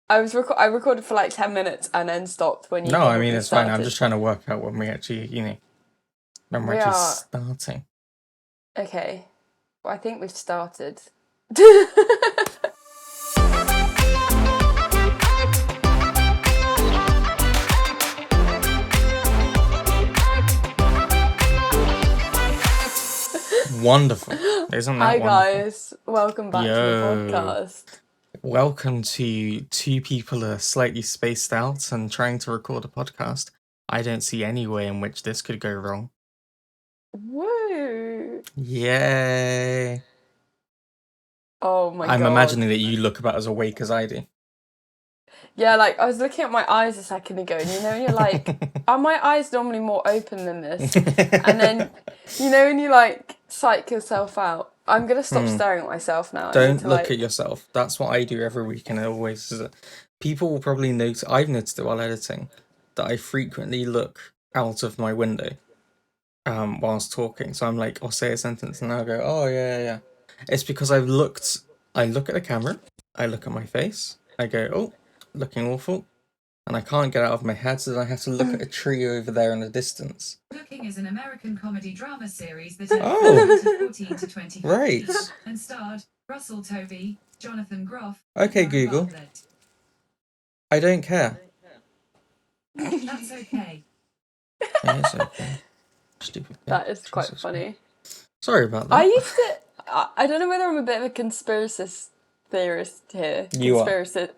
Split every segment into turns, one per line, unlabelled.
I recorded for like 10 minutes and then stopped when you
No, I mean
probably
it's fine. I'm
started.
just trying to work out when we actually, when we're
We
actually
are
starting.
okay. Well, I think we've started.
Wonderful. Isn't that
Hi
wonderful?
guys, welcome back to the
Yo.
podcast.
Welcome to two people who are slightly spaced out and trying to record a podcast. I don't see any way in which this could go wrong.
Woo!
Yay.
Oh my
I'm
god.
imagining that you look about as awake as I do.
Yeah, like I was looking at my eyes a second ago, and you're like, are my eyes normally more open than this? And then, when you like psych yourself out. I'm gonna stop staring at myself now. I need
Don't
to
look at
like.
yourself. That's what I do every week, and it always is. People will probably notice. I've noticed it while editing that I frequently look out of my window whilst talking. So I'm like, I'll say a sentence and I'll go, oh yeah, yeah, yeah. It's because I look at the camera, I look at my face, I go, oh, looking awful, and I can't get out of my head, so then I have to look at a tree over there in the distance.
Cooking is an American comedy drama series that aired from
Oh,
2014 to 2015
right.
and starred Russell Tovey, Jonathan Groff,
Okay,
and Murray
Google.
Bartlett.
I don't care.
That's okay.
Yeah, it's okay. Stupid.
That is quite
Jesus
funny.
Christ. Sorry about
I
that.
used to. I don't know whether I'm a bit of a conspiracy theorist here.
You are.
Conspiracy.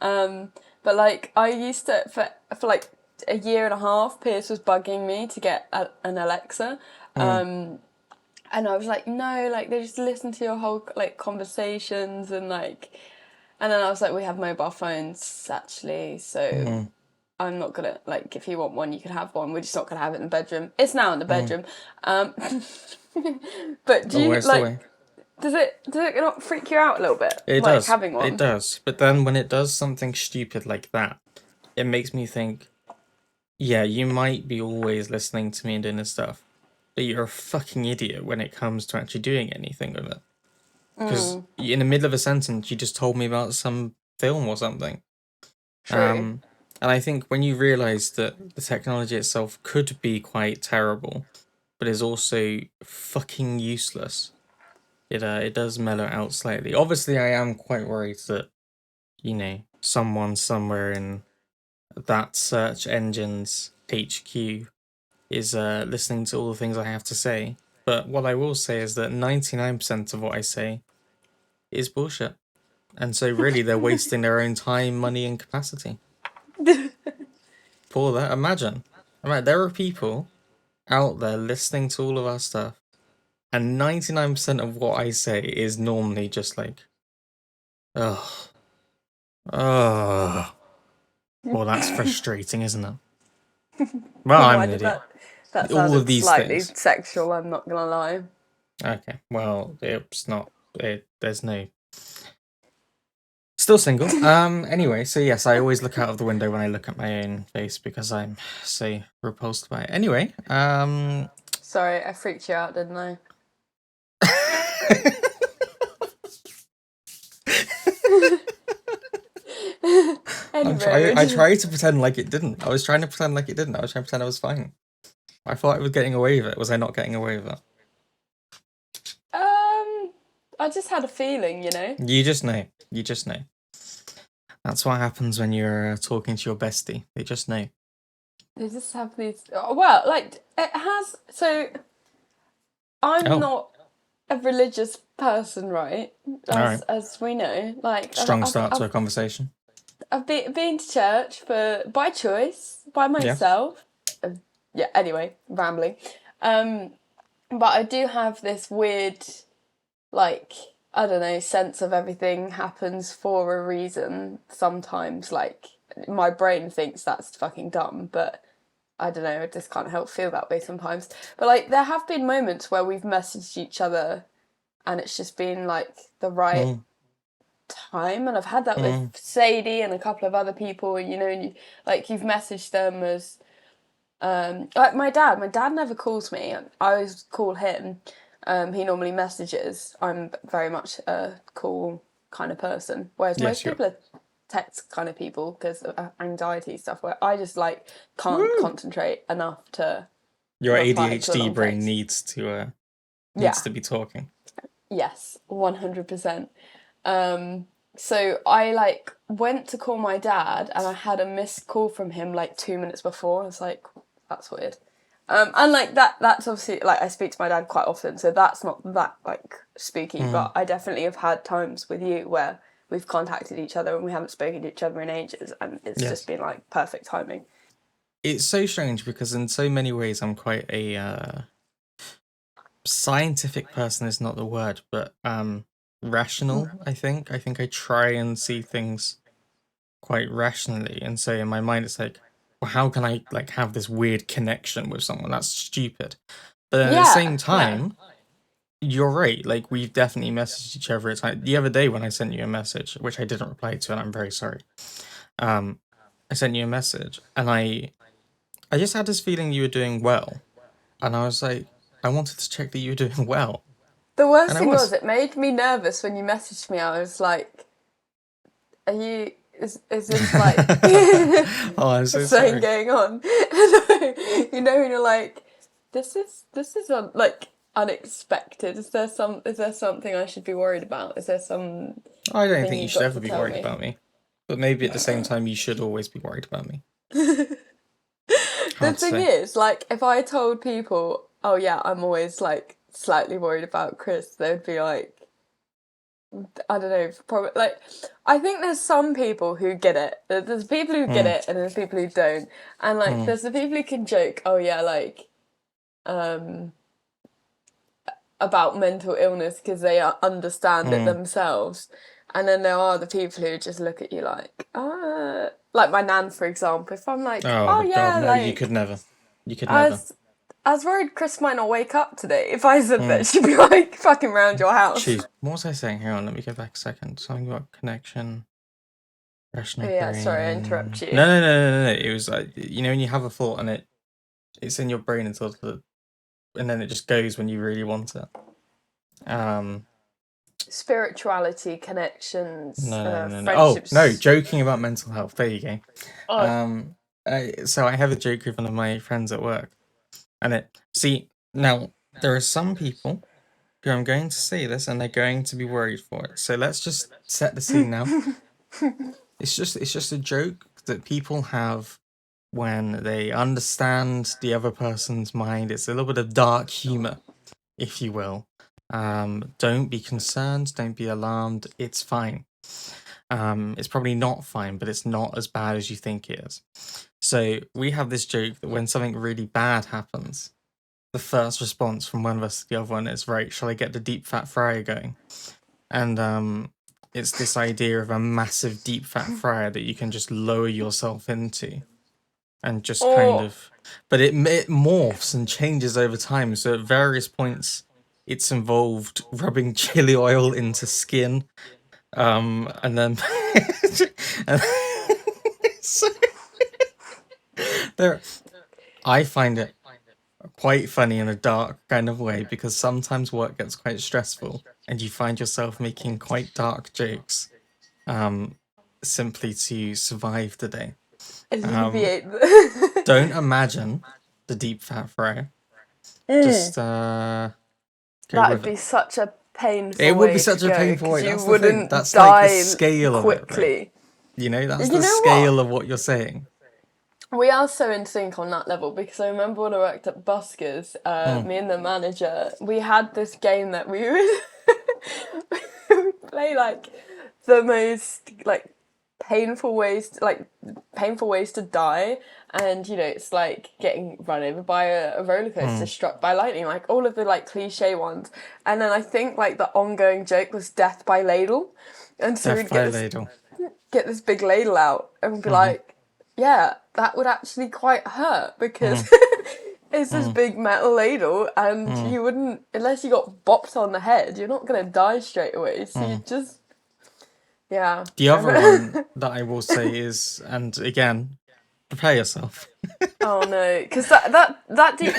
But like I used to for like a year and a half. Pierce was bugging me to get an Alexa. And I was like, no, like they just listen to your whole like conversations and like, and then I was like, we have mobile phones actually, so I'm not gonna like if you want one, you can have one. We're just not gonna have it in the bedroom. It's now in the bedroom. But do you
Always the
like?
way.
Does it not freak you out a little bit,
It
like
does.
having
It
one?
does. But then when it does something stupid like that, it makes me think, yeah, you might be always listening to me and doing this stuff, but you're a fucking idiot when it comes to actually doing anything with it. Because in the middle of a sentence, you just told me about some film or something.
True.
And I think when you realize that the technology itself could be quite terrible, but is also fucking useless, it does mellow out slightly. Obviously, I am quite worried that, someone somewhere in that search engine's HQ is listening to all the things I have to say. But what I will say is that 99% of what I say is bullshit. And so really they're wasting their own time, money, and capacity. Poor that. Imagine. There are people out there listening to all of our stuff, and 99% of what I say is normally just like, ugh. Ugh. Well, that's frustrating, isn't it? Well, I'm
Why
an
did
idiot.
that
All of
sounded
these
slightly
things.
sexual? I'm not gonna lie.
Okay, well, it's not. There's no. Still single. Anyway, so yes, I always look out of the window when I look at my own face because I'm so repulsed by it. Anyway,
Sorry, I freaked you out, didn't I? Anyway,
I tried to pretend like it didn't. I was trying to pretend like it didn't. I was trying to pretend I was fine. I thought I was getting away with it. Was I not getting away with it?
I just had a feeling,
You just know. You just know. That's what happens when you're talking to your bestie. They just know.
They just have these. Well, like it has. So I'm
Oh,
not a religious person, right?
all right.
As we know, like
Strong start to a conversation.
I've been to church by choice, by
Yeah.
myself. Yeah. Anyway, rambling. But I do have this weird, like I don't know, sense of everything happens for a reason. Sometimes, like my brain thinks that's fucking dumb, but I don't know. I just can't help feel that way sometimes. But like, there have been moments where we've messaged each other, and it's just been like the right time. And I've had that with Sadie and a couple of other people. And you've messaged them as like my dad. My dad never calls me. I always call him. He normally messages. I'm very much a cool kind of person, whereas
Yes,
most
you are.
people are text kind of people because of anxiety stuff, where I just like can't
Woo!
concentrate enough to
Your
reply to a
ADHD
long
brain
text.
needs
Yeah.
to be talking.
Yes, 100%. So I like went to call my dad and I had a missed call from him like 2 minutes before. I was like, that's weird. And like that's obviously like I speak to my dad quite often, so that's not that like spooky, but I definitely have had times with you where we've contacted each other and we haven't spoken to each other in ages and it's
Yes.
just been like perfect timing.
It's so strange because in so many ways I'm quite a scientific person is not the word, but rational, I think. I think I try and see things quite rationally, and so in my mind it's like, well, how can I like have this weird connection with someone? That's stupid. But then at the same
Yeah, yeah.
time, you're right. Like we've definitely messaged each other. It's like the other day when I sent you a message, which I didn't reply to, and I'm very sorry. I sent you a message, and I just had this feeling you were doing well, and I was like, I wanted to check that you were doing well,
The worst
and I
thing was
was.
it made me nervous when you messaged me. I was like, are you is this like
Oh, I'm so
something
sorry.
going on? You know, when you're like, this is like unexpected. Is there something I should be worried about? Is there something
I don't think you
you've
should
got
ever
to
be
tell
worried
me?
about me, but maybe at the same time you should always be worried about me.
The
Hard to
thing
say.
is, like, if I told people, oh yeah, I'm always like slightly worried about Chris, they'd be like, I don't know, probably like I think there's some people who get it. There's people who get
Mm,
it and there's people who don't. And like
mm,
there's the people who can joke, oh yeah, like um about mental illness because they understand it
mm.
themselves. And then there are the people who just look at you like, like my nan, for example. If I'm like,
Oh
oh
my god,
yeah,
no, you could
like
never. You could
I
never.
was, I was worried Chris might not wake up today. If I said
Mm.
that, she'd be like fucking round your house.
Jeez, what was I saying? Hang on, let me go back a second. Something about connection,
Oh,
rational
yeah, sorry, I interrupt
brain.
you.
No. It was like when you have a thought and it's in your brain and then it just goes when you really want it.
Spirituality, connections,
No. Oh no,
friendships.
joking about mental health. There you go.
Oh,
Um, so I have a joke with one of my friends at work, and now there are some people who I'm going to say this, and they're going to be worried for it. So let's just set the scene now. It's just a joke that people have when they understand the other person's mind. It's a little bit of dark humor, if you will. Don't be concerned. Don't be alarmed. It's fine. It's probably not fine, but it's not as bad as you think it is. So we have this joke that when something really bad happens, the first response from one of us to the other one is, right, shall I get the deep fat fryer going? And it's this idea of a massive deep fat fryer that you can just lower yourself into and just kind
oh,
of, but it morphs and changes over time. So at various points, it's involved rubbing chili oil into skin, and then and so there, I find it quite funny in a dark kind of way because sometimes work gets quite stressful and you find yourself making quite dark jokes, um, simply to survive the day.
alleviate.
Don't imagine the deep fat fryer. Just go
That would
with it.
be such a
It
painful
would be
way to
such a
go
painful
because
way.
you
That's the thing.
wouldn't
That's like the
die
scale of it, right?
quickly.
That's
You
the
know what?
scale of what you're saying.
We are so in sync on that level because I remember when I worked at Buskers, me and the manager, we had this game that we would, we would play like the most like painful ways to die, and you know it's like getting run over by a roller coaster, struck by lightning, like all of the like cliche ones. And then I think like the ongoing joke was death by ladle, and so
Death
we'd
by ladle.
get this big ladle out and be like, yeah, that would actually quite hurt because it's this big metal ladle and you wouldn't, unless you got bopped on the head, you're not going to die straight away. So you just, yeah.
The other one that I will say is, and again, prepare yourself.
Oh no, because that deep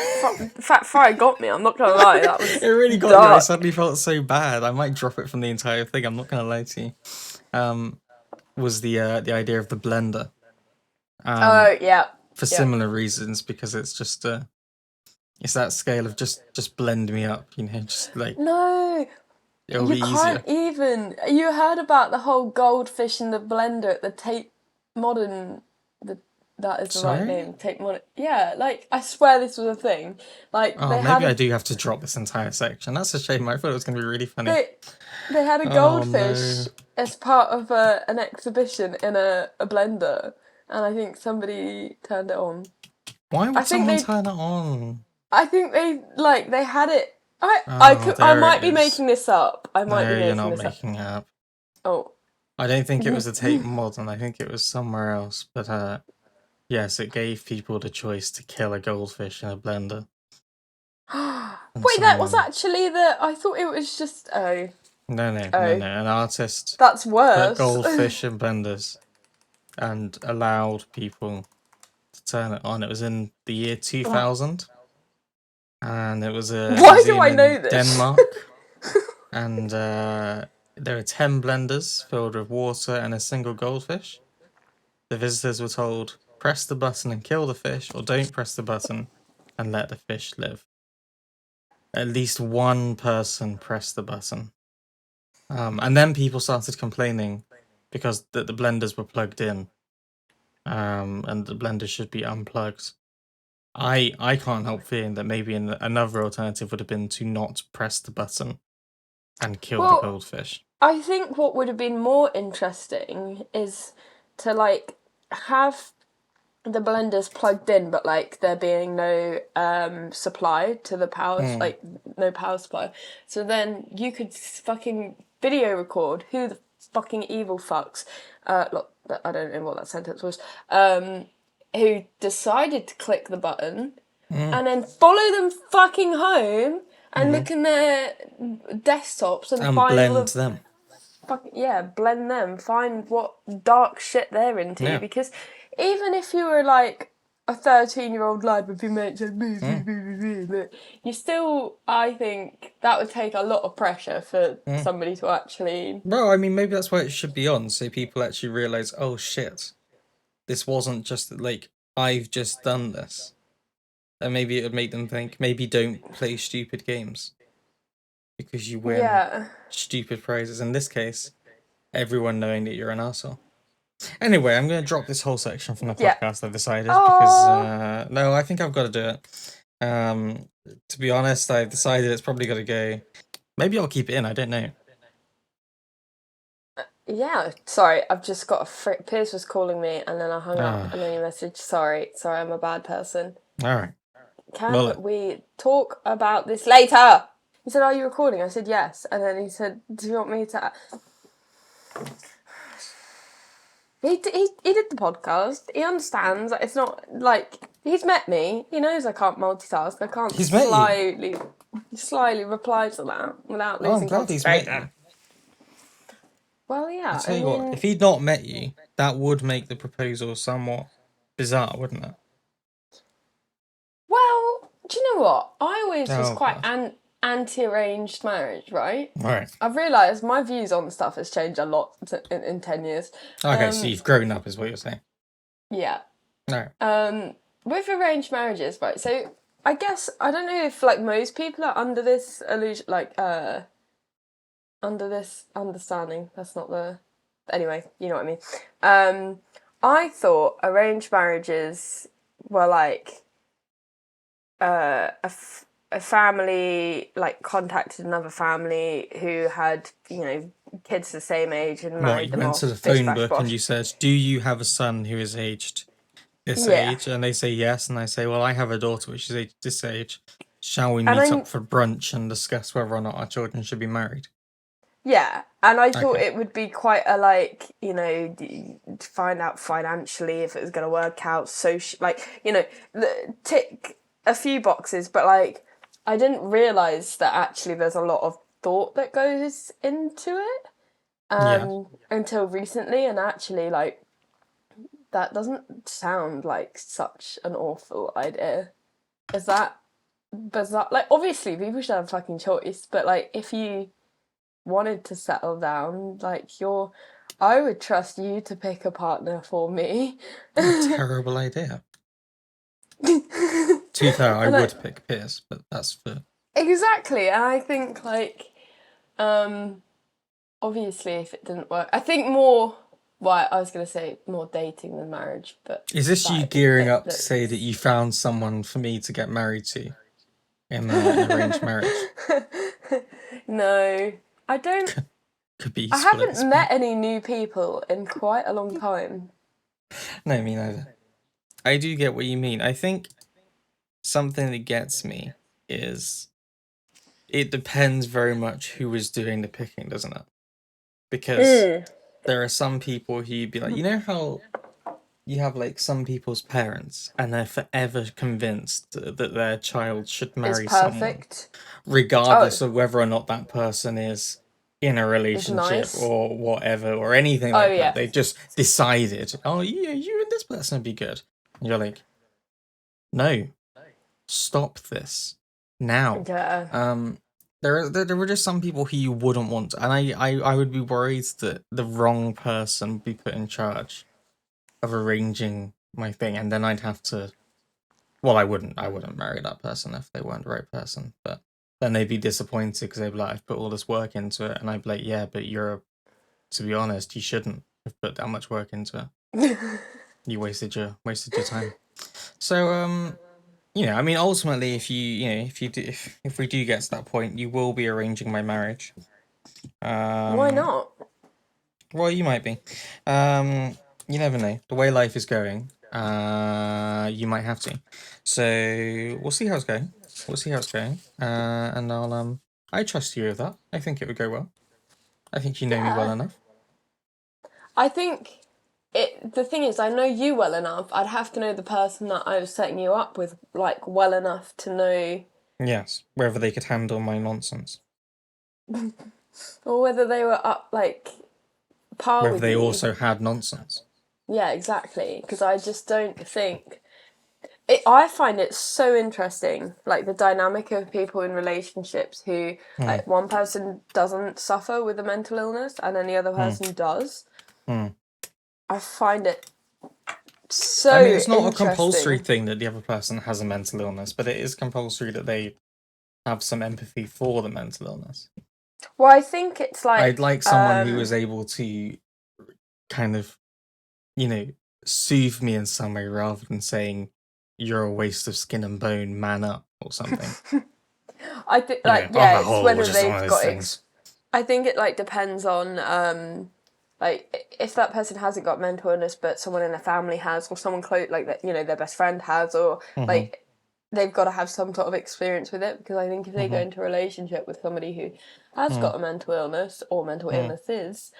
fat fry got me, I'm not going to lie, that
It
was
really got you. I
dark.
suddenly felt so bad. I might drop it from the entire thing. I'm not gonna lie to you. was the idea of the blender.
Oh yeah,
For
yeah.
similar reasons, because it's just it's that scale of just blend me up, just like
No,
it'll
you
be easier.
can't even. You heard about the whole goldfish in the blender at the Tate Modern. That is the right
Sorry?
name. Tate Modern. Yeah, like I swear this was a thing. Like
Oh,
they had
maybe I
a
do have to drop this entire section. That's a shame. I thought it was going to be really funny.
they they had a
Oh
goldfish
no.
as part of an exhibition in a blender, and I think somebody turned it on.
Why
I
would
think
someone
they
turn it on?
I think they had it.
Oh,
I
there it
might be
is.
making this up. I might be
No, you're
making
not
this up.
making it up.
Oh.
I don't think it was a Tate Modern. I think it was somewhere else. But yes, it gave people the choice to kill a goldfish in a blender. And
Wait, that was
someone...
actually the. I thought it was just. Oh.
No, no, no,
Oh.
no. An artist
That's
put
worse.
goldfish in blenders and allowed people to turn it on. It was in the year 2000, and it was a
Why do
museum
I
in
know this?
Denmark. And there were 10 blenders filled with water and a single goldfish. The visitors were told, press the button and kill the fish, or don't press the button and let the fish live. At least one person pressed the button. And then people started complaining because the blenders were plugged in, and the blenders should be unplugged. I can't help feeling that maybe another alternative would have been to not press the button and kill the
Well,
goldfish.
I think what would have been more interesting is to have the blenders plugged in, but there being no supply to the power, no power supply. So then you could fucking video record who the fucking evil fucks. Look, I don't know what that sentence was. Who decided to click the button and then follow them fucking home and look in their desktops and
And
find all
blend
the
them.
blend them, find what dark shit they're into.
Yeah.
Because even if you were like a 13-year-old lad with your mates, you still, I think that would take a lot of pressure for somebody to actually.
Well, I mean, maybe that's why it should be on, so people actually realize, oh shit, this wasn't just like, I've just done this. And maybe it would make them think, maybe don't play stupid games. Because you win
Yeah.
stupid prizes. In this case, everyone knowing that you're an arsehole. Anyway, I'm going to drop this whole section from the
Yeah.
podcast, I've decided,
Oh.
because, no, I think I've got to do it. To be honest, I've decided it's probably got to go. Maybe I'll keep it in, I don't know.
Yeah, sorry, I've just got Piers was calling me and then I hung up and then you messaged, sorry, I'm a bad person.
Alright.
Can we talk about this later? He said, are you recording? I said, yes. And then he said, do you want me to... He did the podcast. He understands. It's not like... He's met me. He knows I can't multitask. I can't
He's met you?
slyly reply to that without
Oh, I'm
losing
glad he's met
concentration.
you.
Well, yeah.
I'll tell you what, if he'd not met you, that would make the proposal somewhat bizarre, wouldn't it?
Well, do you know what? I always was
Oh,
quite
God.
anti-arranged marriage, right?
Right.
I've realised my views on stuff has changed a lot in 10 years.
Okay, so you've grown up, is what you're saying.
Yeah.
No.
With arranged marriages, right? So I guess I don't know if most people are under this illusion, under this understanding. That's not the. Anyway, you know what I mean. I thought arranged marriages were a family contacted another family who had kids the same age and
What,
married
you
them
went
off.
to the
Bish,
phone
bash,
book
bosh.
and you said, do you have a son who is aged this
Yeah.
age? And they say yes, and I say, well, I have a daughter which is aged this age. Shall we
And
meet up for brunch and discuss whether or not our children should be married?
Yeah, and I thought
Okay.
it would be quite a to find out financially if it was going to work out. Tick a few boxes, but I didn't realise that actually there's a lot of thought that goes into it until recently, and actually that doesn't sound like such an awful idea. Is that bizarre? Obviously people should have a fucking choice, but if you wanted to settle down, I would trust you to pick a partner for me.
Terrible idea. To be fair, I
And
would pick Piers, but that's for...
exactly, and I think like obviously if it didn't work, I think more. Well, I was gonna say more dating than marriage, but
Is this you
that
gearing
that
up to say that you found someone for me to get married to in an arranged marriage?
No, I don't.
Could be
I
useful at this
haven't met
point.
any new people in quite a long time.
No, me neither. I do get what you mean. I think something that gets me is it depends very much who is doing the picking, doesn't it? Because there are some people who you'd be like, you know how you have like some people's parents and they're forever convinced that their child should
Is
marry someone,
perfect.
regardless
Oh,
of whether or not that person is in a
is
relationship
nice.
or whatever or anything
Oh
like that.
yeah.
They just decided, oh yeah, you and this person would be good. And you're like, no, stop this now.
Yeah.
There were just some people who you wouldn't want, and I would be worried that the wrong person would be put in charge of arranging my thing, and then I'd have to. Well, I wouldn't marry that person if they weren't the right person, but then they'd be disappointed because they'd be like, I've put all this work into it, and I'd be like, yeah, but to be honest, you shouldn't have put that much work into it. You wasted your time. So I mean, ultimately, if we do get to that point, you will be arranging my marriage.
Why
Um,
not?
well, you might be. You never know. The way life is going, you might have to. So we'll see how it's going. We'll see how it's going. And I trust you with that. I think it would go well. I think you know me well
Yeah.
enough.
I think the thing is, I know you well enough. I'd have to know the person that I was setting you up with, like, well enough to know,
Yes, whether they could handle my nonsense,
or whether they were up, like, par
whether
with
they
you.
also had nonsense.
Yeah, exactly. Because I just don't think. I find it so interesting, like the dynamic of people in relationships who,
Hmm.
like, one person doesn't suffer with a mental illness and then the other person does.
Hmm.
I find it so
I mean, it's not a compulsory
interesting.
thing that the other person has a mental illness, but it is compulsory that they have some empathy for the mental illness.
Well, I think it's
I'd
like,
like someone who is able to kind of, soothe me in some way rather than saying, you're a waste of skin and bone, man up, or something.
I think, like, yeah, it's whether
Just one of
they've
those
got.
things.
I think it like depends on like if that person hasn't got mental illness, but someone in their family has, or someone close, like that, their best friend has, or
Mm-hmm.
like they've got to have some sort of experience with it. Because I think if they go
Mm-hmm.
into a relationship with somebody who has
Mm-hmm.
got a mental illness or mental illnesses,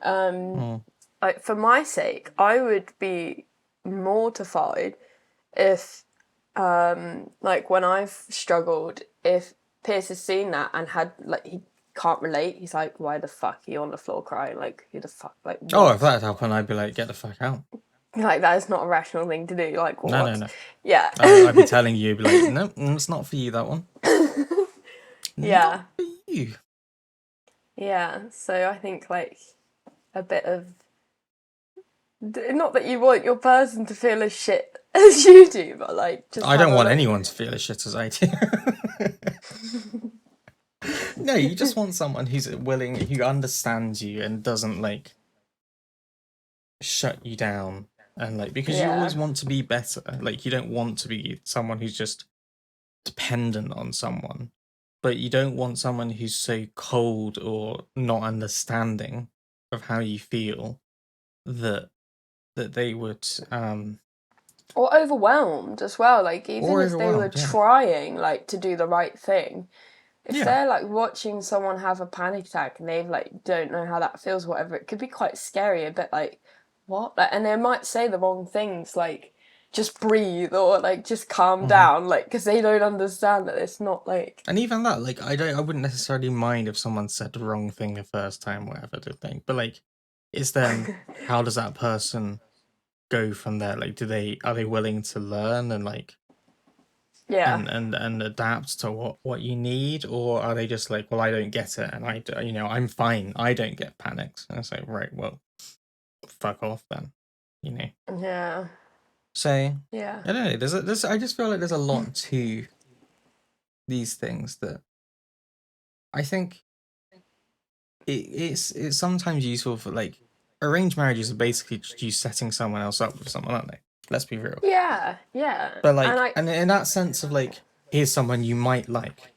Mm-hmm.
like for my sake, I would be mortified if like when I've struggled, if Pierce has seen that and had like he can't relate, he's like, why the fuck are you on the floor crying? Like, who the fuck, like,
Oh, if
what?
that happened, I'd be like, get the fuck out.
Like, that is not a rational thing to do. Like,
No, no,
what?
no.
Yeah.
I'd be telling you, be like, no, it's not for you, that one. Not
Yeah.
for you.
Yeah. So I think like a bit of not that you want your person to feel as shit as you do, but like just
I
have
don't
a
want
little.
anyone to feel as shit as I do. No, you just want someone who understands you and doesn't like shut you down and like because you always
Yeah.
want to be better. Like you don't want to be someone who's just dependent on someone, but you don't want someone who's so cold or not understanding of how you feel that they would
Or overwhelmed as well. Like even
or
if they were
overwhelmed. Yeah,
trying like to do the right thing, if
yeah.
they're like watching someone have a panic attack and they've like don't know how that feels, whatever, it could be quite scary. A bit like what, like, and they might say the wrong things, like just breathe or like just calm
Hmm.
down, like because they don't understand that it's not like.
And even that, like, I wouldn't necessarily mind if someone said the wrong thing the first time, whatever the thing. But like, is then how does that person go from there? Like, are they willing to learn and like
Yeah.
and adapt to what you need, or are they just like, well, I don't get it, and I'm fine. I don't get panics. And it's like, right, well, fuck off then, you know.
Yeah.
So
Yeah.
I don't know. I just feel like there's a lot to these things that I think it's sometimes useful for, like, arranged marriages are basically just you setting someone else up with someone, aren't they? Let's be real.
Yeah. Yeah.
But
And
like,
I.
and in that sense of like, here's someone you might like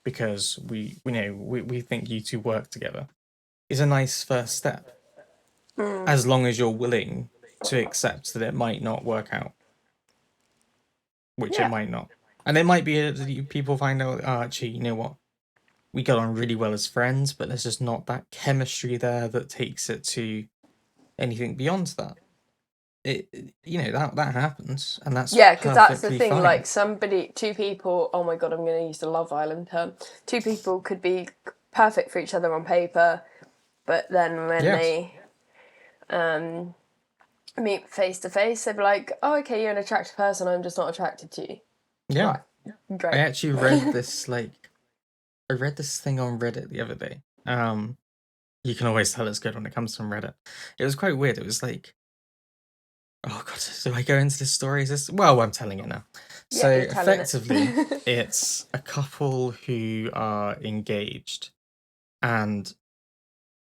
because we think you two work together, is a nice first step, as long as you're willing to accept that it might not work out, which it
Yeah.
might not. And it might be people find out, oh, actually, you know what? We got on really well as friends, but there's just not that chemistry there that takes it to anything beyond that. That happens, and that's
Yeah, because that's the
perfectly
thing.
fine.
Like two people. Oh my god, I'm going to use the Love Island term. Two people could be perfect for each other on paper, but then when
Yes.
they meet face to face, they'd be like, "Oh, okay, you're an attractive person. I'm just not attracted to you."
Yeah.
Right. Great.
I actually read this I read this thing on Reddit the other day. You can always tell it's good when it comes from Reddit. It was quite weird. It was like, oh god, do I go into this story? Well, I'm telling it now.
Yeah,
So
you're telling it.
effectively, it's a couple who are engaged, and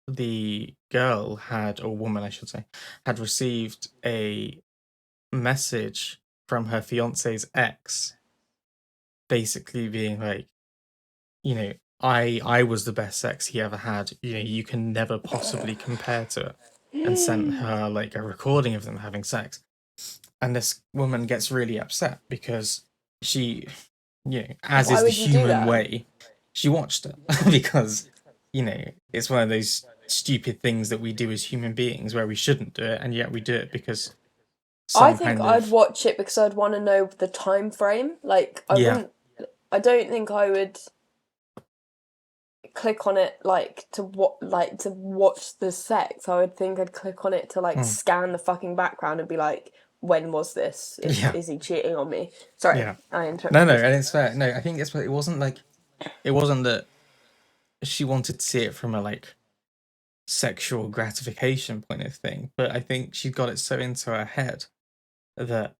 the girl or woman, I should say, had received a message from her fiance's ex, basically being like, I was the best sex he ever had. You can never possibly compare to it. And sent her like a recording of them having sex. And this woman gets really upset because she, as
Why
is the
would you do
human
that?
way, she watched it because, it's one of those stupid things that we do as human beings where we shouldn't do it, and yet we do it because
I think I'd watch it because I'd want to know the time frame. Like, I
Yeah.
wouldn't. I don't think I would click on it to watch the sex. I would think I'd click on it to scan the fucking background and be like, when was this? Is he cheating on me? Sorry,
Yeah.
I interrupted.
No, and it's fair. No, I think it wasn't that she wanted to see it from a like sexual gratification point of thing, but I think she got it so into her head that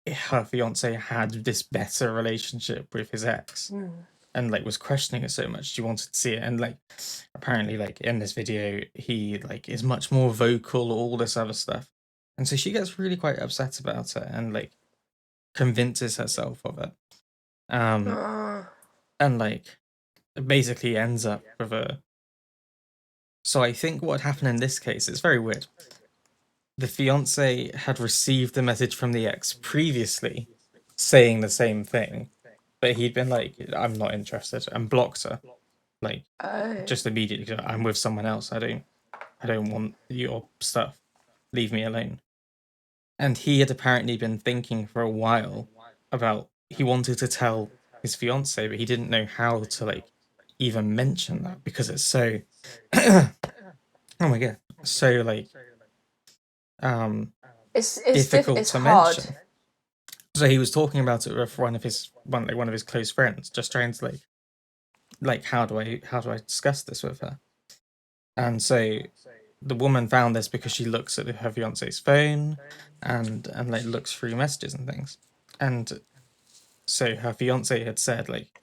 her fiance had this better relationship with his ex, and like was questioning it so much she wanted to see it. And like, apparently, like in this video, he like is much more vocal, all this other stuff, and so she gets really quite upset about it and like convinces herself of it, and like basically ends up with a. So I think what happened in this case, it's very weird. The fiance had received the message from the ex previously saying the same thing, but he'd been like, I'm not interested, and blocked her. Like, just immediately, I'm with someone else. I don't want your stuff. Leave me alone. And he had apparently been thinking for a while about, he wanted to tell his fiance, but he didn't know how to like even mention that because it's so oh my god, so like
It's
difficult
it's
to
hard.
mention. So he was talking about it with one of his close friends, just trying to like how do I discuss this with her? And so the woman found this because she looks at her fiance's phone and like looks through messages and things. And so her fiance had said like,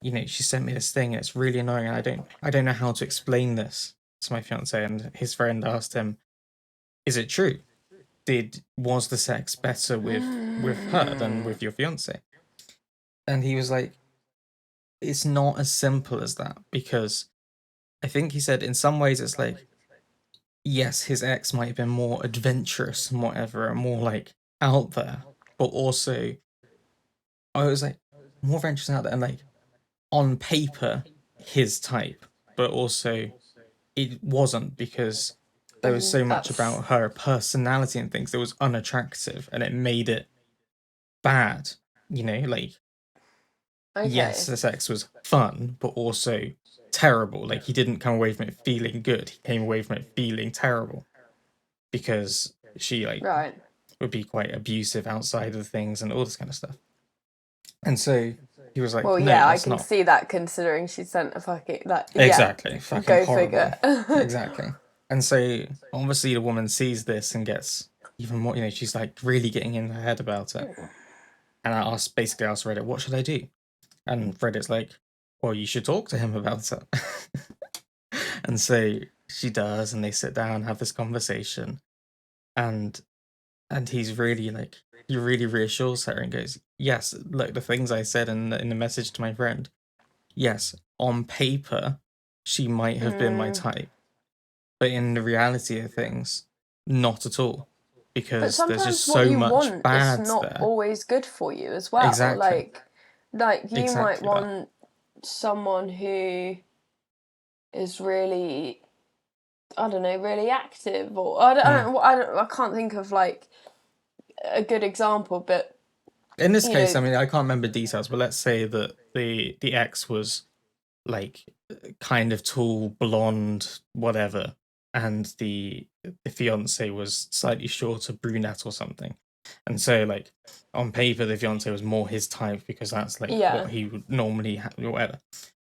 she sent me this thing and it's really annoying and I don't know how to explain this to my fiance. And his friend asked him, is it true? Was the sex better with her than with your fiance? And he was like, it's not as simple as that, because I think he said in some ways it's like, yes, his ex might have been more adventurous and whatever, and more like out there, but also I was like more adventurous and out there, and like on paper his type, but also it wasn't, because there was so much about her personality and things that was unattractive, and it made it bad. Like, yes, the sex was fun, but also terrible. Like, he didn't come away from it feeling good. He came away from it feeling terrible because she would be quite abusive outside of things and all this kind of stuff. And so he was like,
well,
no,
yeah, I
that's
can
not.
see that considering she sent a fucking
Exactly.
Yeah,
Fucking
go
horrible.
figure.
Exactly. And so obviously the woman sees this and gets even more, she's like really getting in her head about it. And I basically asked Reddit, what should I do? And Reddit's like, well, you should talk to him about it. And so she does, and they sit down, have this conversation, and he's really like, he really reassures her and goes, yes, look, the things I said in the message to my friend, yes, on paper, she might have been my type, but in the reality of things, not at all,
But
because there's just
sometimes what
so
you
much
want is
bad
not
there.
always good for you as well.
Exactly,
Like you might
exactly that.
want someone who is really, I don't know, really active, or
Mm.
I can't think of like a good example, but
In this
you
case,
know,
I mean, I can't remember details, but let's say that the ex was like kind of tall, blonde, whatever, and the fiance was slightly shorter, brunette or something. And so, like, on paper, the fiance was more his type because that's like
yeah,
what he would normally have, or whatever.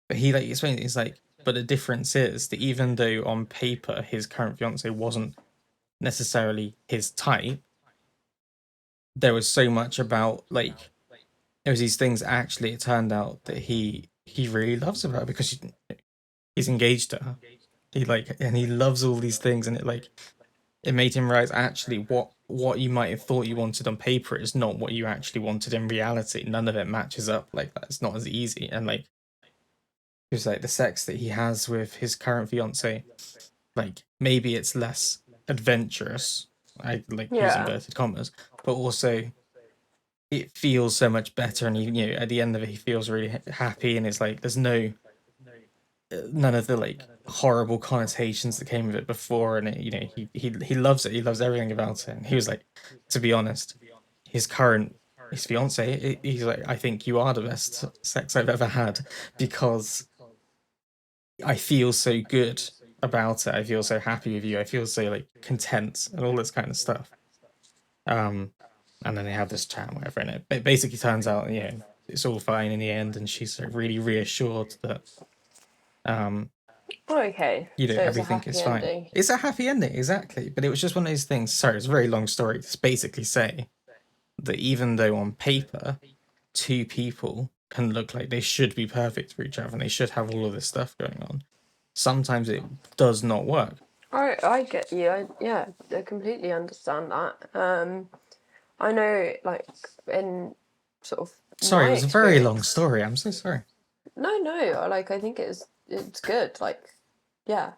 But he like explained it's like, but the difference is that even though on paper his current fiance wasn't necessarily his type, there was so much about like there was these things. Actually, it turned out that he really loves her because he's engaged to her. He like, and he loves all these things, and it made him realize actually what you might have thought you wanted on paper is not what you actually wanted in reality. None of it matches up like that. It's not as easy. And like it was like the sex that he has with his current fiance, like maybe it's less adventurous. I like use
yeah.
inverted commas, but also it feels so much better. And he, at the end of it, he feels really happy, and it's like there's none of the like horrible connotations that came with it before, and he loves it. He loves everything about it. And he was like, to be honest, his fiance, he's like, I think you are the best sex I've ever had because I feel so good about it. I feel so happy with you. I feel so like content and all this kind of stuff. Um, and then they have this chat, and whatever, and it basically turns out, it's all fine in the end, and she's like, really reassured that um
Okay, so it's a
everything
happy
is fine.
ending.
It's a happy ending, exactly. But it was just one of those things. Sorry, it's a very long story to basically say that even though on paper, two people can look like they should be perfect for each other and they should have all of this stuff going on, sometimes it does not work.
I get you. Yeah, I completely understand that. I know, like in sort of
Sorry, it
my
was a very long
experience.
story. I'm so sorry.
No. Like I think it's good. Like, yeah.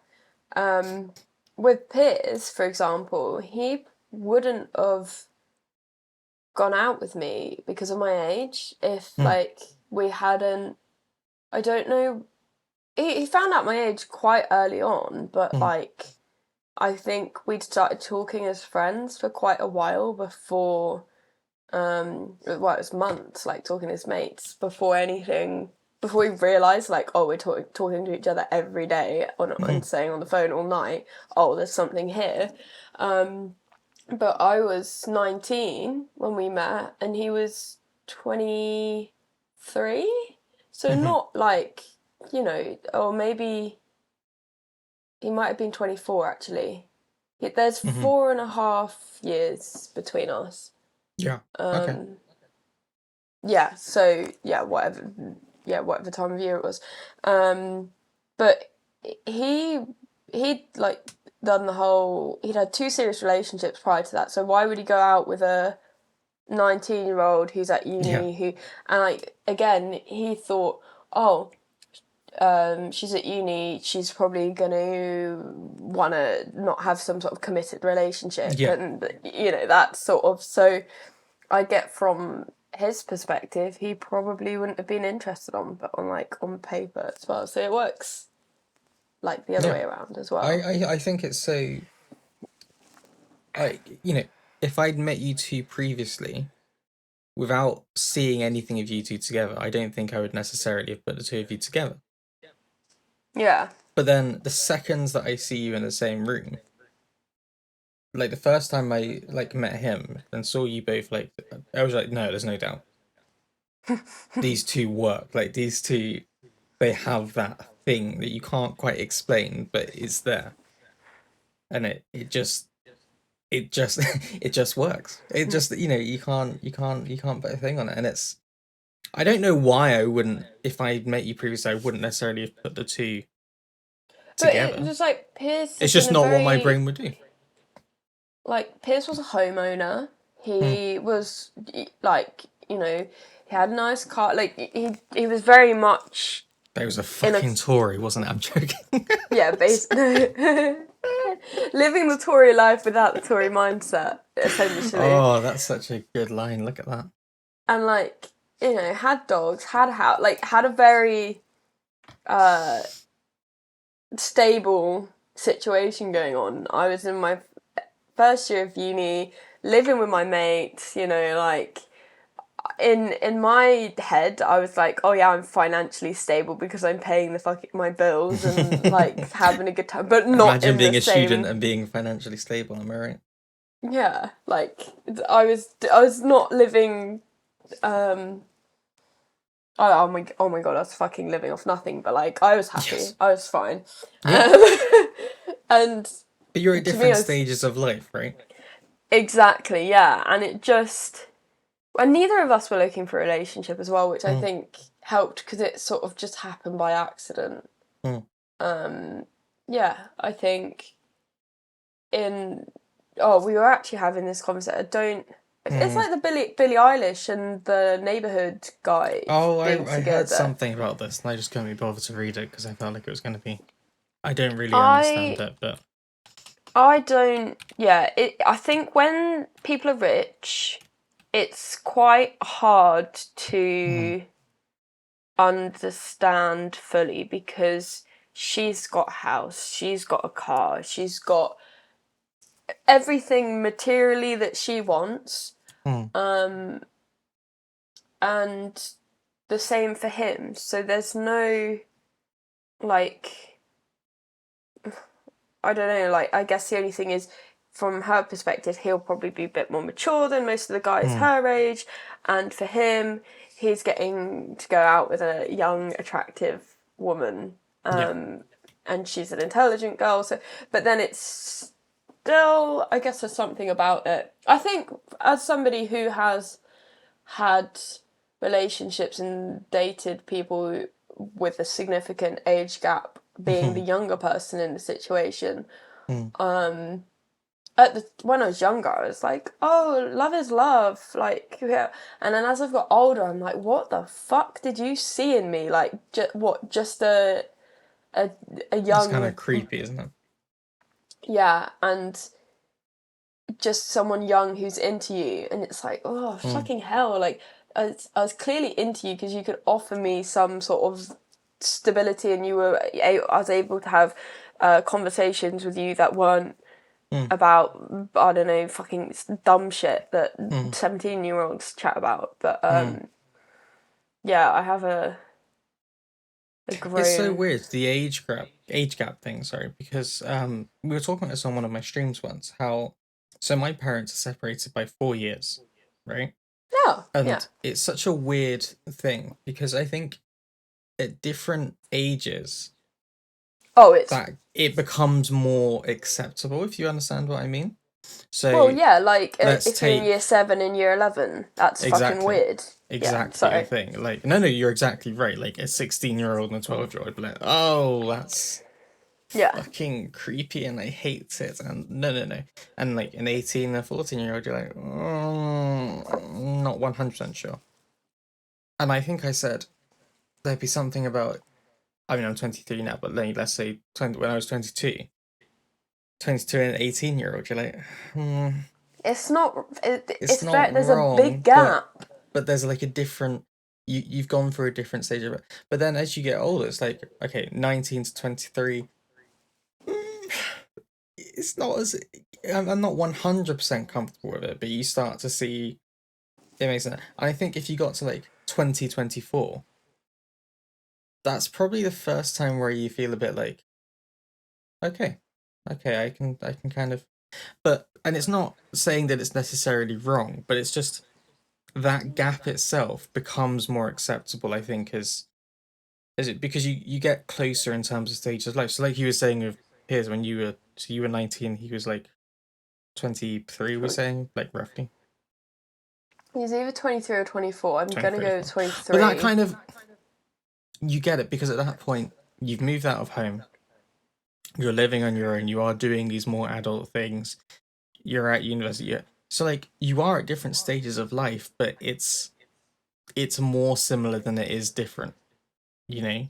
Um, with Piers, for example, he wouldn't have gone out with me because of my age if
Mm,
like we hadn't. I don't know. He found out my age quite early on, but
mm,
like I think we'd started talking as friends for quite a while before well it was months like talking as mates before we realized like oh we're talking to each other every day
mm,
and staying on the phone all night. Oh, there's something here. But I was 19 when we met and he was 23, so
mm,
not like, or maybe he might have been 24 actually. There's
mm.
4.5 years between us.
Yeah. Okay.
um yeah, so yeah, whatever time of year it was. But he he'd like done the whole, he'd had two serious relationships prior to that, so why would he go out with a 19-year-old who's at
Yeah.
uni, who, and like again he thought, oh, she's at uni, she's probably gonna wanna not have some sort of committed relationship,
Yeah.
and that sort of, so I get from his perspective, he probably wouldn't have been interested on like on paper as well. So it works like the other
Yeah.
way around as
I,
well.
I I think it's so. I if I'd met you two previously without seeing anything of you two together, I don't think I would necessarily have put the two of you together.
Yeah.
But then the seconds that I see you in the same room, like the first time I like met him and saw you both, like I was like, no, there's no doubt these two work. Like these two, they have that thing that you can't quite explain, but it's there. and it just it just works. It just, you know, you can't put a thing on it, and it's, I don't know why I wouldn't, if I'd met you previously, I wouldn't necessarily have put the two
But it
together.
was like Pierce
It's
is
just
in a
not what my
very
brain would do.
like Pierce was a homeowner.
Mm.
He was like, you know, he had a nice car. Like he was very much
That was a
in a
fucking Tory, wasn't it? I'm joking.
yeah, living the Tory life without the Tory mindset, essentially.
Oh, that's such a good line. Look at that.
And like, you know, had dogs, had a house, like had a very stable situation going on. I was in my first year of uni, living with my mates, you know, like in my head I was like, oh yeah, I'm financially stable because I'm paying the fucking my bills and like having a good time, but not
Imagine
in
being
the
a student
same.
and being financially stable, am I right?
Yeah, like I was not living um oh my god, I was fucking living off nothing, but like I was happy.
Yes.
I was fine.
Yeah.
And
But you're at
to me,
different stages of life, right?
exactly, yeah. And it just, and neither of us were looking for a relationship as well, which I
Mm.
think helped because it sort of just happened by accident.
Mm.
Yeah, I think in, oh, we were actually having this conversation. I don't, it's
Mm.
like the Billie Eilish and the Neighborhood guy
Oh,
being
I heard
together.
something about this, and I just couldn't be bothered to read it because I felt like it was going to be. I don't really understand
I
it, but
I don't. Yeah, I think when people are rich, it's quite hard
mm.
to understand fully because she's got a house, she's got a car, she's got everything materially that she wants,
Mm.
and the same for him. So there's no like, I don't know, like I guess the only thing is from her perspective he'll probably be a bit more mature than most of the guys
Mm.
her age, and for him he's getting to go out with a young attractive woman,
Yeah.
and she's an intelligent girl, so but then it's still, I guess there's something about it. I think as somebody who has had relationships and dated people with a significant age gap, being the
Mm-hmm.
younger person in the situation,
Mm.
when I was younger, I was like, "Oh, love is love," like, yeah. And then as I've got older, I'm like, "What the fuck did you see in me? Like, what? Just a a
It's kind of
young,
creepy, isn't it?
yeah, and just someone young who's into you, and it's like, oh
Mm.
fucking hell, like I was clearly into you because you could offer me some sort of stability, and I was able to have conversations with you that weren't
Mm.
about, I don't know, fucking dumb shit that
Mm.
17-year-olds chat about. But
Mm.
yeah, I have a
It's so
grown.
weird, the age gap thing, sorry, because we were talking about this on one of my streams once, how so my parents are separated by 4 years, right?
Oh yeah.
And it's such a weird thing because I think at different ages
Oh, it's,
that it becomes more acceptable, if you understand what I mean.
well,
So
yeah, like
let's
if you're in year
take
7 and year 11, that's fucking
exactly
weird. Yeah,
exactly the
sorry.
thing. Like no, you're exactly right. Like a 16-year-old and a 12-year-old be like, oh, that's
Yeah.
fucking creepy and I hate it. And no. And like an 18 and a 14-year-old, you're like, I'm not 100% sure. And I think I said there'd be something about, I mean, I'm 23 now, but let's say 20, when I was 22 and an 18-year-old, you're like,
It's not.
it's
It's
not
very. There's a
wrong,
big gap.
but there's like a different, you've gone through a different stage of it. But then as you get older, it's like, okay, 19 to 23, it's not as, I'm not 100% comfortable with it, but you start to see it makes sense. And I think if you got to like 2024, that's probably the first time where you feel a bit like, okay, I can kind of, but, and it's not saying that it's necessarily wrong, but it's just that gap itself becomes more acceptable, I think, as it, because you get closer in terms of stages of life. So like you were saying of Piers, when you were 19, he was like 23, we're saying, like roughly
He's either 23 or 24. I'm going to
23.
go
Fine.
23.
But that kind of, you get it, because at that point, you've moved out of home, you're living on your own, you are doing these more adult things, you're at university. So like you are at different stages of life, but it's more similar than it is different. You know,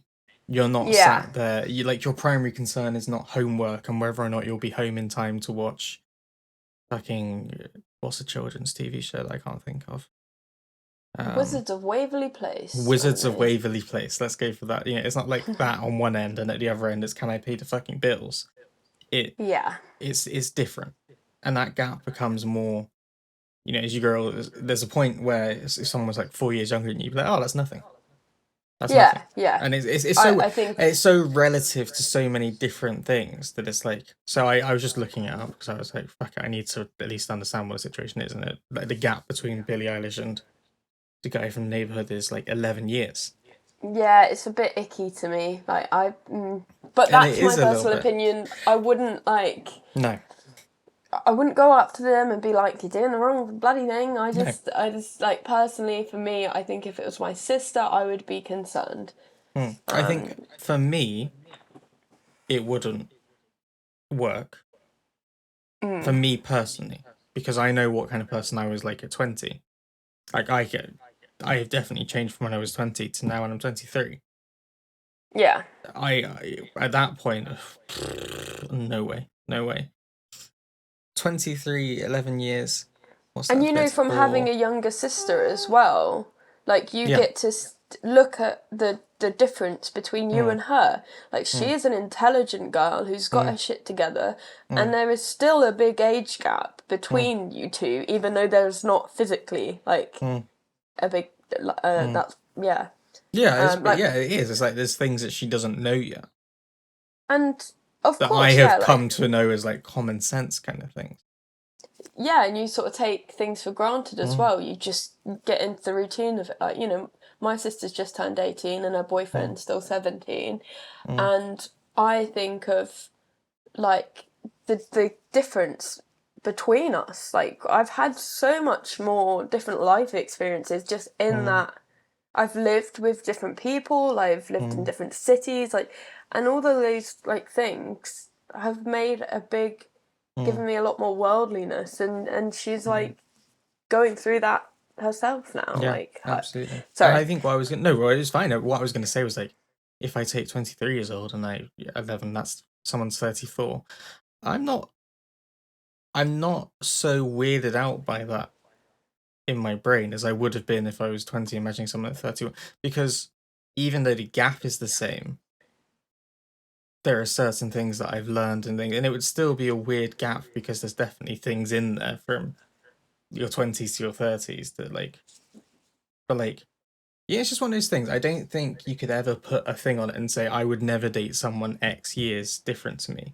you're not
Yeah.
sat there. You like your primary concern is not homework and whether or not you'll be home in time to watch fucking what's a children's TV show that I can't think of.
Wizards of Waverly Place.
Wizards of Waverly Place. Let's go for that. You know, it's not like that on one end, and at the other end, it's can I pay the fucking bills? It's different, and that gap becomes more. You know, as you grow, there's a point where if someone was like 4 years younger than you, you'd be like, oh, that's nothing. That's nothing.
Yeah.
And it's so
I think
it's so relative to so many different things that it's like. So I was just looking it up because I was like, fuck it, I need to at least understand what the situation is, and it like the gap between Billie Eilish and the guy from Neighborhood is like 11 years.
Yeah, it's a bit icky to me. Like but
And
that's my personal opinion. I wouldn't
No.
I wouldn't go up to them and be like, you're doing the wrong bloody thing. I just like, personally, for me, I think if it was my sister, I would be concerned.
I think for me, it wouldn't work. For me personally, because I know what kind of person I was like at 20. Like I have definitely changed from when I was 20 to now when I'm 23.
Yeah.
I at that point, no way. 23, 11 years. What's
And
that?
you know, from
34?
having a younger sister as well, like you
Yeah.
get to look at the difference between you and her. Like she is an intelligent girl who's got her shit together, and there is still a big age gap between you two, even though there's not physically like a big. That's yeah.
Yeah,
Like,
yeah, it is. It's like there's things that she doesn't know yet
and of
that
course,
I have
yeah,
come
like,
to know as like common sense kind of things.
yeah, and you sort of take things for granted as well. You just get into the routine of it. Like, you know, my sister's just turned 18 and her boyfriend's still 17. And I think of like the difference between us. Like, I've had so much more different life experiences just in that I've lived with different people, I've lived in different cities, like, and all of those like things have made a big given me a lot more worldliness, and she's like going through that herself now.
Yeah,
like
absolutely.
sorry.
And I think what I was gonna no, it was fine. What I was gonna say was like, if I take 23 years old and 11, that's someone's 34. I'm not so weirded out by that in my brain as I would have been if I was 20 imagining someone at 31, because even though the gap is the same, there are certain things that I've learned and things, and it would still be a weird gap because there's definitely things in there from your 20s to your 30s that like, but like, yeah, it's just one of those things. I don't think you could ever put a thing on it and say I would never date someone X years different to me,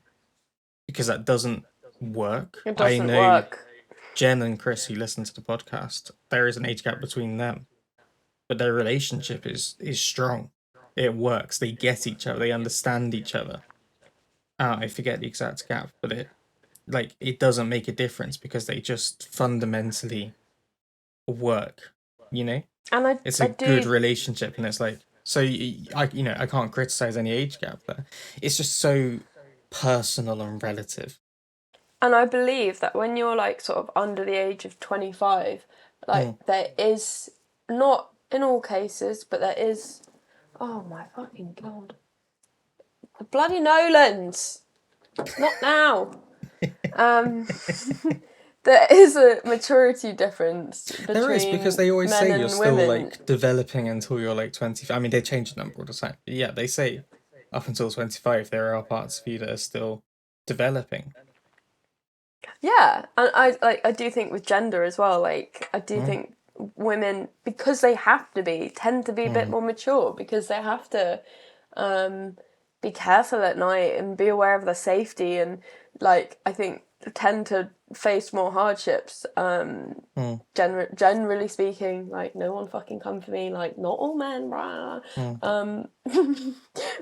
because that doesn't work.
It
I
doesn't
know
work.
Jen and Chris, who listen to the podcast, there is an age gap between them, but their relationship is strong. It works. They get each other. They understand each other. I forget the exact gap, but it doesn't make a difference because they just fundamentally work. You know,
And
it's
I
a good
do,
relationship, and it's like so. I can't criticize any age gap there. It's just so personal and relative.
and I believe that when you're like sort of under the age of 25, like there is, not in all cases, but there is, oh my fucking god, the bloody Nolans, not now. There is a maturity difference between
There is, because they always
men
say
and
you're still
women.
like developing until you're like 20. I mean, they change the number all the time. But yeah, they say up until 25 there are parts of you that are still developing.
Yeah, and I do think with gender as well, like I do think women, because they have to be, tend to be a bit more mature, because they have to be careful at night and be aware of their safety, and like I think tend to face more hardships. Generally speaking, like no one fucking come for me, like not all men, brah.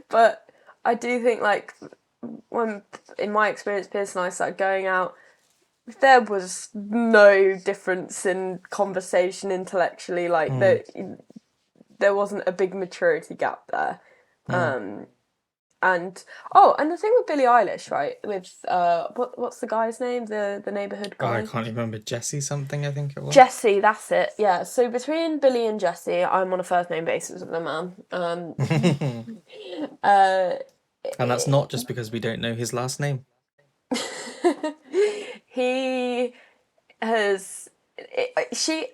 But I do think like when, in my experience, Pierce and I started going out, there was no difference in conversation intellectually. Like there wasn't a big maturity gap there. And the thing with Billie Eilish, right? With what's the guy's name? The neighborhood
Oh, I
guy.
can't even remember. Jesse something, I think it was.
Jesse, that's it. Yeah. So between Billie and Jesse, I'm on a first name basis with the man.
And that's not just because we don't know his last name.
He has he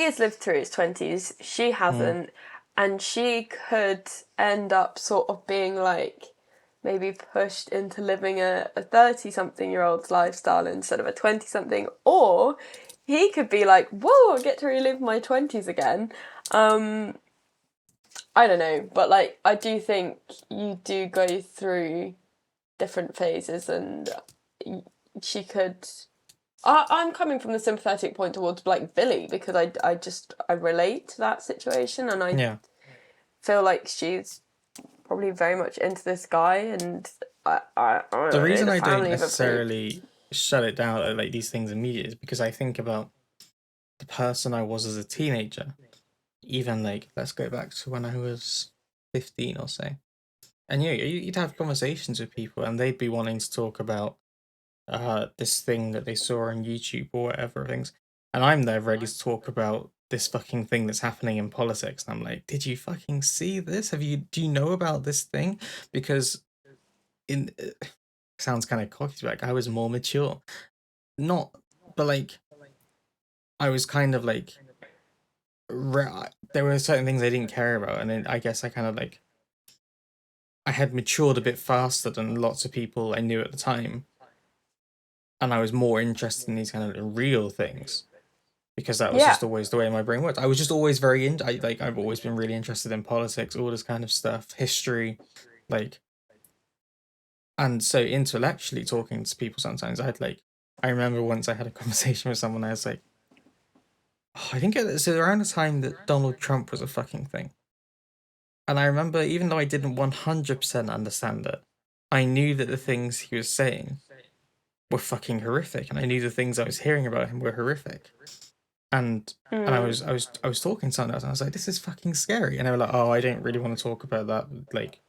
has lived through his 20s, she hasn't, and she could end up sort of being like maybe pushed into living a 30-something-year-old's lifestyle instead of a 20-something, or he could be like, whoa, I get to relive my 20s again. I don't know, but like I do think you do go through different phases, and she could. I'm coming from the sympathetic point towards like Billy, because I relate to that situation, and I feel like she's probably very much into this guy, and I don't
The
know,
reason
the
I don't
family of a
necessarily shut it down at like these things immediately is because I think about the person I was as a teenager. Even like, let's go back to when I was 15 or so. And you'd have conversations with people and they'd be wanting to talk about this thing that they saw on YouTube or whatever things. And I'm there ready to talk about this fucking thing that's happening in politics. And I'm like, did you fucking see this? Do you know about this thing? Because in sounds kind of cocky, like I was more mature. Not, but like I was kind of like there were certain things I didn't care about, and then I guess I kind of like I had matured a bit faster than lots of people I knew at the time, and I was more interested in these kind of real things because that was just always the way my brain worked. I was just always very I've always been really interested in politics, all this kind of stuff, history, like, and so intellectually talking to people sometimes I remember once I had a conversation with someone. I was like, oh, I think it's around the time that Donald Trump was a fucking thing. And I remember, even though I didn't 100% understand it, I knew that the things he was saying were fucking horrific, and I knew the things I was hearing about him were horrific. And I was talking to someone else, and I was like, "This is fucking scary." And they were like, "Oh, I don't really want to talk about that. Like,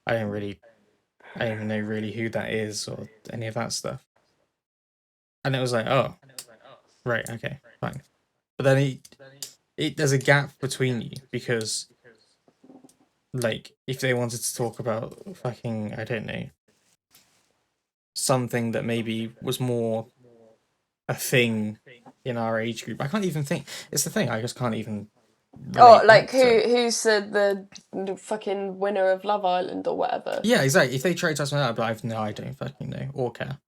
I don't even know really who that is or any of that stuff." And it was like, "Oh, right, okay, fine." But then there's a gap between you because, like, if they wanted to talk about fucking, I don't know, something that maybe was more a thing in our age group, I can't even think. It's the thing, I just can't even relate
like
back to it.
who's the fucking winner of Love Island or whatever.
Yeah, exactly. If they tried to ask me that, I'd be like, no, I don't fucking know or care.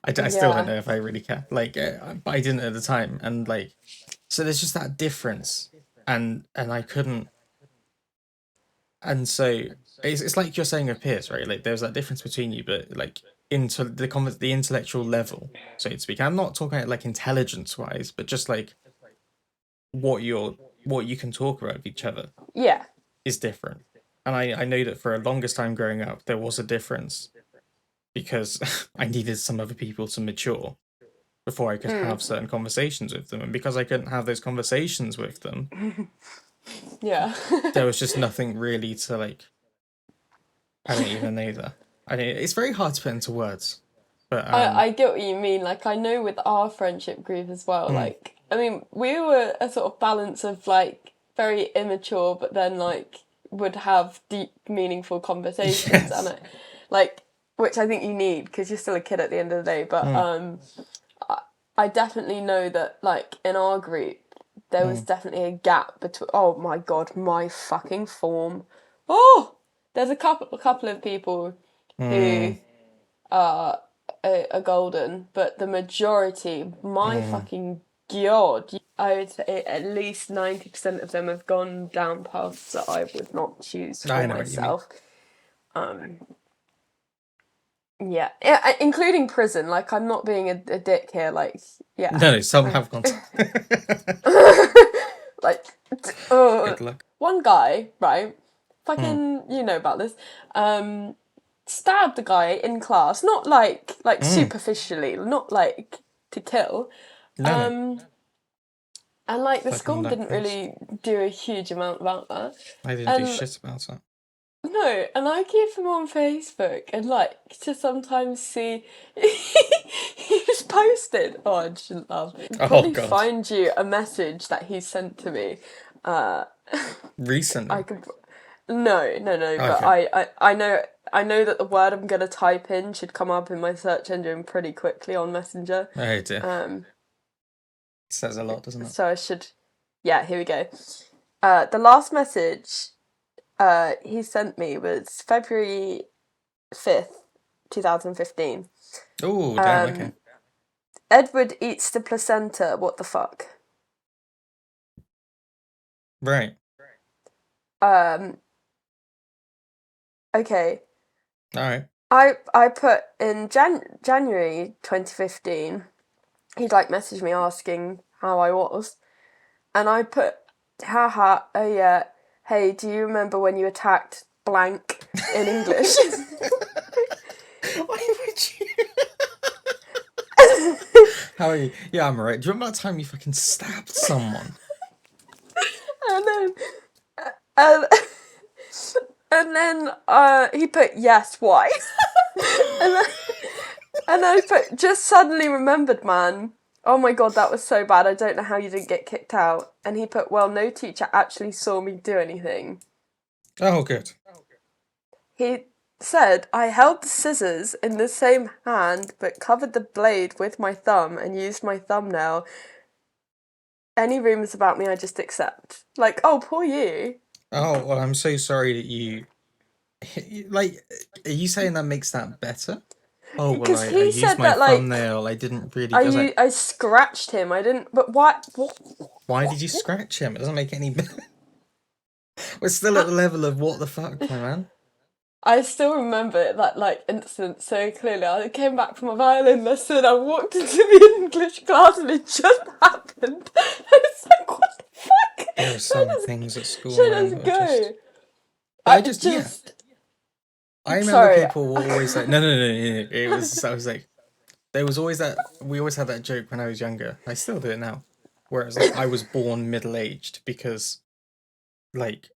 I still don't know if I really care. Like, but I didn't at the time, and like, so there's just that difference, and I couldn't, and so it's like you're saying with Pierce, right? Like, there's that difference between you, but like into the intellectual level, so to speak. I'm not talking about like intelligence wise, but just like what you can talk about with each other
Yeah.
is different. And I know that for a longest time growing up, there was a difference because I needed some other people to mature before I could have certain conversations with them. And because I couldn't have those conversations with them,
Yeah.
there was just nothing really to like. I don't even know that. It's very hard to put into words. But
I get what you mean. Like, I know with our friendship group as well, like, I mean, we were a sort of balance of like very immature, but then like would have deep, meaningful conversations,
yes.
and like, which I think you need because you're still a kid at the end of the day. But I definitely know that like in our group, there was definitely a gap between. Oh my god, my fucking form. Oh, there's a couple of people who are golden, but the majority, my fucking god, I would say at least 90% of them have gone down paths that I would not choose for
I know what you mean.
myself. Yeah, including prison. Like, I'm not being a dick here. Like, yeah.
No, some have gone.
Like,
Good luck.
one guy, right? Fucking, you know about this. stabbed a guy in class, not like superficially, not like to kill.
No,
And like the
fucking
school didn't
nutcase.
really do a huge amount about that.
I didn't do
And
shit about it.
no, and I keep him on Facebook and like to sometimes see he's posted. Oh, I shouldn't laugh.
Oh,
Probably
God.
find you a message that he sent to me.
Recently.
I could. No, but
Okay.
I know that the word I'm gonna type in should come up in my search engine pretty quickly on Messenger.
Oh, dear. Says a lot, doesn't it?
So I should. Yeah, here we go. The last message he sent me was February 5th, 2015.
Oh, damn, okay.
Edward eats the placenta, what the fuck?
Right.
Okay.
Alright.
I put in January 2015, he'd like messaged me asking how I was. And I put, haha, oh yeah, hey, do you remember when you attacked blank in English?
Why would you? How are you? Yeah, I'm alright. Do you remember that time you fucking stabbed someone?
And then, um, and then he put, yes, why? and, then, and I put, just suddenly remembered, man. Oh my god, that was so bad. I don't know how you didn't get kicked out. And he put, well, no teacher actually saw me do anything.
Oh, good.
He said, I held the scissors in the same hand but covered the blade with my thumb and used my thumbnail. Any rumours about me I just accept. Like, oh, poor you.
Oh, well, I'm so sorry that you... Like, are you saying that makes that better? Oh, well,
Because
I
he
used
said
my
that, like,
thumbnail. I didn't really... I was like,
I scratched him. I didn't. But what?
why did you scratch him? It doesn't make any... We're still at the level of what the fuck, my man.
I still remember that like incident so clearly. I came back from a violin lesson. I walked into the English class, and it just happened. It's like, what the fuck?
There are some things at school,
Should
man,
us
that are
go?
just... I just... Yeah.
Just.
I remember
Sorry.
people were always like, no. It was, I was like, there was always that, we always had that joke when I was younger. I still do it now. Where it's like, I was born middle-aged because, like,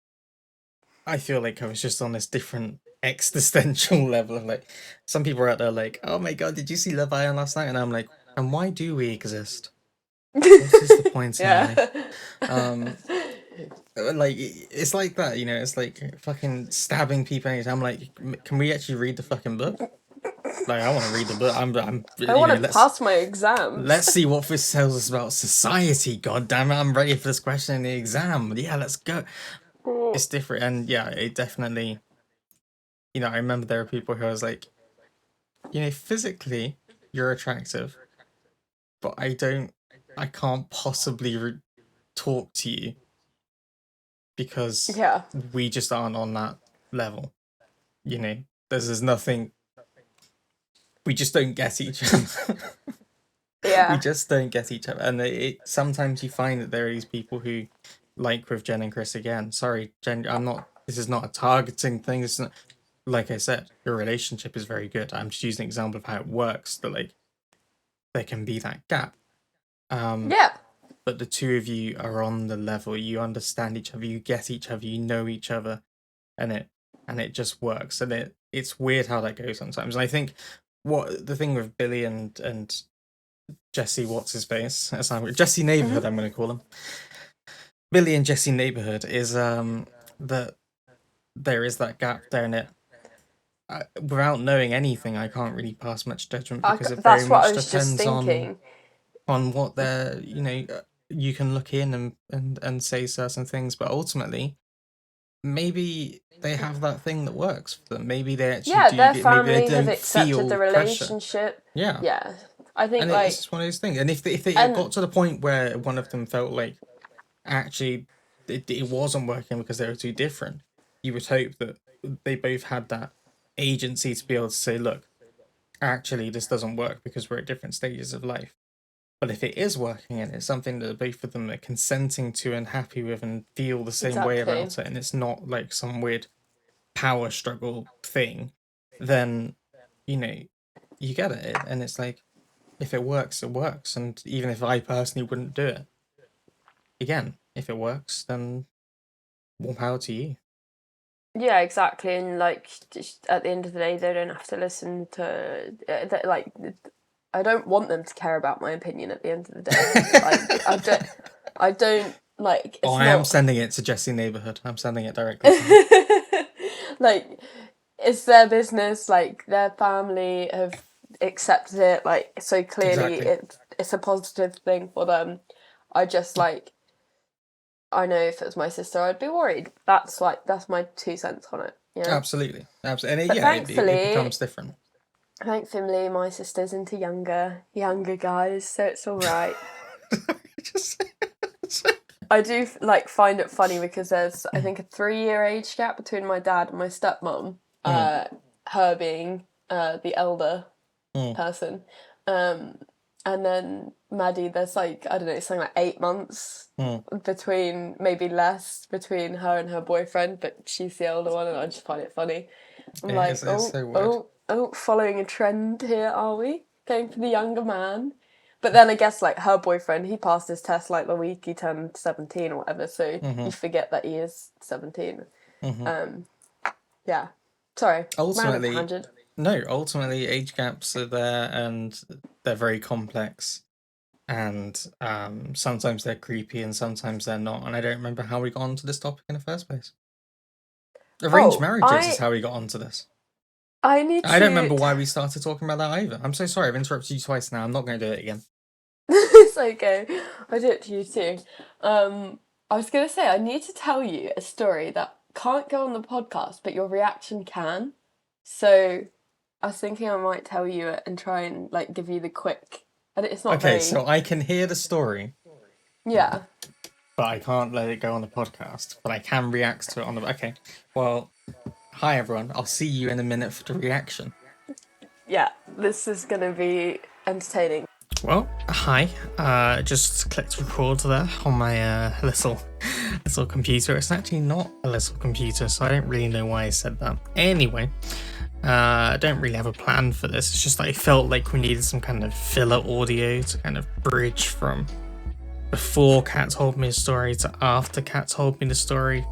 I feel like I was just on this different existential level of like, some people are out there like, oh my god, did you see Love Island last night? And I'm like, and why do we exist? What is the point in life? Like it's like that, you know. It's like fucking stabbing people. I'm like, can we actually read the fucking book? Like, I want to read the book.
I want to pass my exams.
Let's see what this tells us about society. God damn it, I'm ready for this question in the exam. Yeah, let's go. It's different, and yeah, it definitely. You know, I remember there were people who I was like, you know, physically you're attractive, but I can't possibly talk to you because
Yeah.
we just aren't on that level. You know, there's nothing. We just don't get each other.
Yeah.
We just don't get each other, and sometimes you find that there are these people who, like with Jen and Chris again. Sorry, Jen, I'm not. This is not a targeting thing. It's not, like I said, your relationship is very good. I'm just using an example of how it works. That like there can be that gap.
Yeah.
But the two of you are on the level. You understand each other. You get each other. You know each other, and it just works. And it's weird how that goes sometimes. And I think what the thing with Billy and Jesse, what's his face? Jesse Neighborhood, I'm going to call him. Billy and Jesse Neighborhood is that there is that gap there, and without knowing anything, I can't really pass much judgment because it very
That's what I
much
was just
depends
thinking.
on what they're, you know, you can look in and say certain things, but ultimately, maybe they have that thing that works for them. Maybe they actually
Yeah,
do
their
get, maybe they
family have
don't
accepted
feel
the
pressure.
relationship.
Yeah.
Yeah. I think
And it's
like
just one of those things. And if they
and
got to the point where one of them felt like actually it wasn't working because they were too different, you would hope that they both had that agency to be able to say, look, actually this doesn't work because we're at different stages of life. But if it is working and it's something that both of them are consenting to and happy with and feel the same way
exactly.
about it, and it's not like some weird power struggle thing, then, you know, you get it. And it's like, if it works, it works. And even if I personally wouldn't do it, again, if it works, then more power to you.
Yeah, exactly. And like, just at the end of the day, they don't have to listen to like. I don't want them to care about my opinion at the end of the day. Like, I don't like. It's
I am
not
sending it to Jesse Neighborhood. I'm sending it directly to him.
like it's their business. Like their family have accepted it. Like so clearly,
Exactly.
it's a positive thing for them. I just like. I know if it was my sister, I'd be worried. That's my 2 cents on it. Yeah.
Absolutely. Absolutely. And
But
it becomes different.
thankfully, my sister's into younger guys, so it's all right.
Just
I do like find it funny because there's I think a 3-year age gap between my dad and my stepmom. Her being the elder person, and then Maddie. There's like I don't know something like 8 months between, maybe less, between her and her boyfriend, but she's the older one, and I just find it funny. I'm like,
it's so weird.
following a trend here, are we? Going for the younger man. But then I guess like her boyfriend, he passed his test like the week he turned 17 or whatever, so you forget that he is 17. Yeah. Sorry. Random
Ultimately,
tangent.
ultimately, age gaps are there and they're very complex. And sometimes they're creepy and sometimes they're not. And I don't remember how we got onto this topic in the first place. Arranged marriages is how we got onto this.
I need to.
I don't remember why we started talking about that either. I'm so sorry. I've interrupted you twice now. I'm not going to do it again.
It's okay. I do it to you too. I was gonna say I need to tell you a story that can't go on the podcast, but your reaction can. So I was thinking I might tell you it and try and like give you the quick. And it's not
Okay,
very.
so I can hear the story,
Yeah.
but I can't let it go on the podcast. But I can react to it on the. Okay, well, hi everyone. I'll see you in a minute for the reaction.
Yeah. This is gonna be entertaining.
Well, hi. Just clicked record there on my little computer. It's actually not a little computer, so I don't really know why I said that. Anyway, I don't really have a plan for this. It's just that I felt like we needed some kind of filler audio to kind of bridge from before Kat told me the story to after Kat told me the story,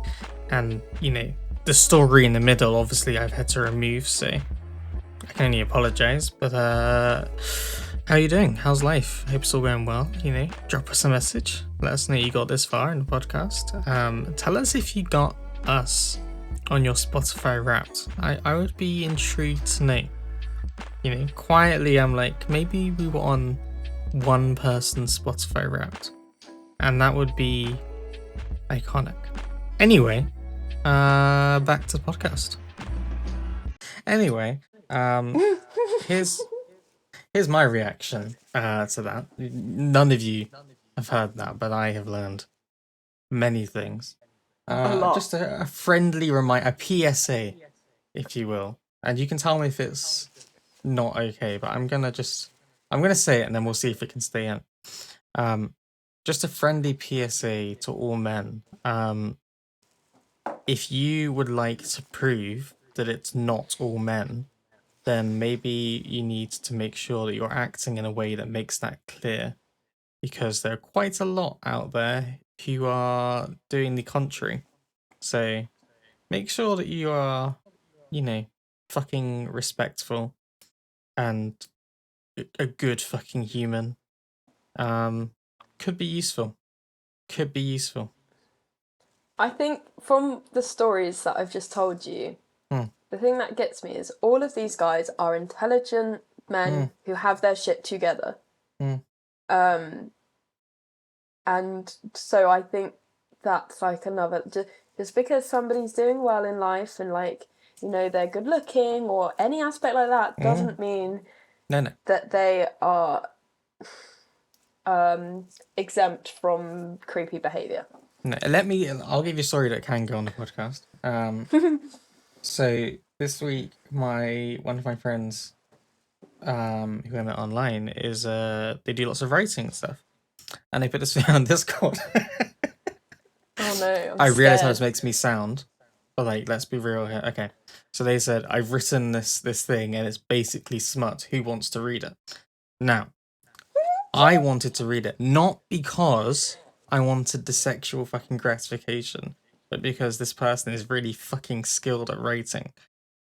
and the story in the middle. Obviously, I've had to remove, so I can only apologise. But how are you doing? How's life? Hope it's all going well. Drop us a message. Let us know you got this far in the podcast. Tell us if you got us on your Spotify Wrapped. I would be intrigued to know. Quietly, I'm like, maybe we were on one person's Spotify Wrapped, and that would be iconic. Anyway, back to the podcast. Anyway, here's my reaction to that. None of you have heard that, but I have learned many things.
A lot.
Just a friendly reminder, a PSA, if you will. And you can tell me if it's not okay, but I'm gonna say it and then we'll see if it can stay in. Just a friendly PSA to all men. If you would like to prove that it's not all men, then maybe you need to make sure that you're acting in a way that makes that clear. Because there are quite a lot out there who are doing the contrary. So make sure that you are, fucking respectful and a good fucking human. Could be useful.
I think from the stories that I've just told you, the thing that gets me is all of these guys are intelligent men who have their shit together. And so I think that's like another, just because somebody's doing well in life and like, they're good looking or any aspect like that doesn't mean
No.
that they are exempt from creepy behaviour.
No, I'll give you a story that can go on the podcast. So this week, one of my friends, who I met online, is they do lots of writing and stuff, and they put this on Discord.
Oh no!
I realize how this makes me sound, But like, let's be real here. Okay, so they said I've written this thing and it's basically smut. Who wants to read it? Now, I wanted to read it not because I wanted the sexual fucking gratification, but because this person is really fucking skilled at writing,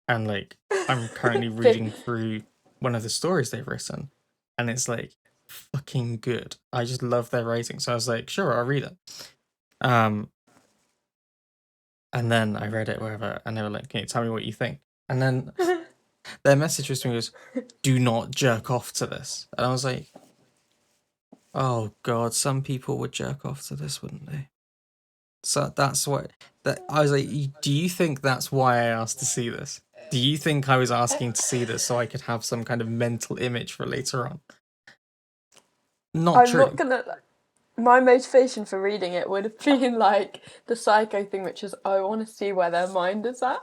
and like I'm currently
Big-
reading through one of the stories they've written, and it's like fucking good. I just love their writing, so I was like, sure, I'll read it. And then I read it wherever, and they were like, "Can you tell me what you think?" And then their message was to me was, "Do not jerk off to this." And I was like, "Oh God, some people would jerk off to this, wouldn't they?" So that's what that I was like. Do you think that's why I asked to see this? Do you think I was asking to see this so I could have some kind of mental image for later on? Not
I'm not
true.
gonna. My motivation for reading it would have been like the psycho thing, which is I want to see where their mind is at.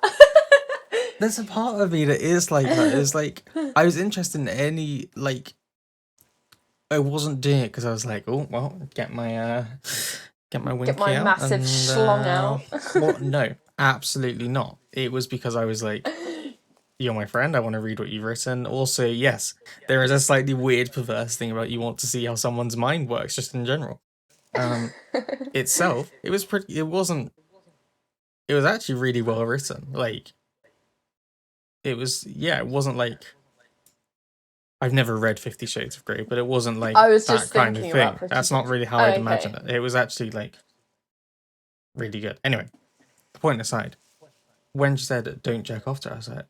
There's a part of me that is like that. It's like I was interested in any like I wasn't doing it because I was like, oh well, get my
Get my
winky out
massive
and
schlong out.
what? No, absolutely not. It was because I was like, you're my friend. I want to read what you've written. Also, yes, there is a slightly weird, perverse thing about you want to see how someone's mind works, just in general. Itself, it was pretty. It wasn't. It was actually really well written. Like, it was. Yeah, it wasn't like I've never read 50 Shades of Grey, but it wasn't like
I was
that
just
kind of
thinking about
thing.
Pretty
That's not
Things.
really how
Oh,
I'd
okay.
imagine it. It was actually like really good. Anyway, the point aside, when she said don't jerk off to her, I was like,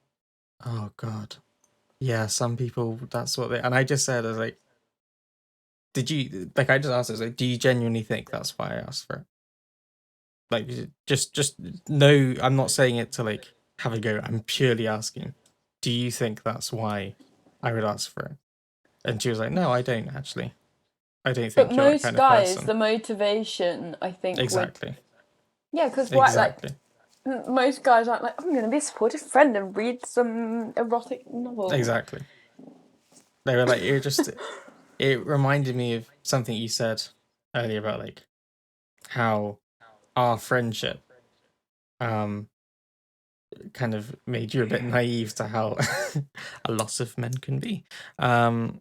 oh God. Yeah, some people, that's what they. And I just said, I was like, did you, like, I just asked, I was like, do you genuinely think that's why I asked for it? Like, just, no, I'm not saying it to like have a go. I'm purely asking, do you think that's why I would ask for it? And she was like, no, I don't actually. I don't
But
think you're that
most
kind of
guys,
person.
the motivation I think would
Exactly.
yeah, because what like
Exactly.
most guys aren't like I'm gonna be a supportive friend and read some erotic novel.
Exactly. They were like, it reminded me of something you said earlier about like how our friendship um kind of made you a bit naive to how a lot of men can be. Um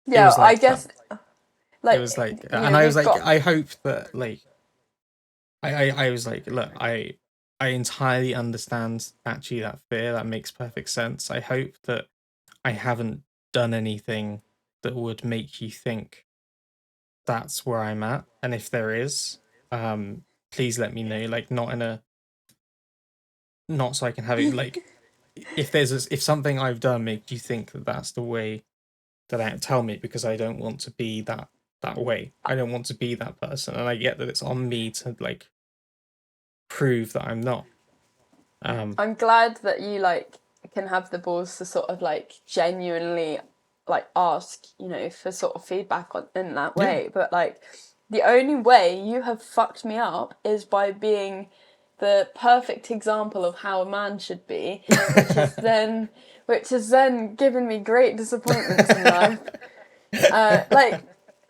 it
Yeah,
was
I
like that.
guess
It
like
was like
you
and
know
I was
we've
like
got
I hope that like I was like, look, I entirely understand actually that fear. That makes perfect sense. I hope that I haven't done anything that would make you think that's where I'm at. And if there is, please let me know. Like not in a not so I can have it like if if something I've done makes you think that that's the way that I tell me because I don't want to be that way. I don't want to be that person, and I get that it's on me to like prove that I'm not.
I'm glad that you like can have the balls to sort of like genuinely like ask, you know, for sort of feedback on in that
Yeah,
way. But like the only way you have fucked me up is by being the perfect example of how a man should be, which has then given me great disappointments in life. Like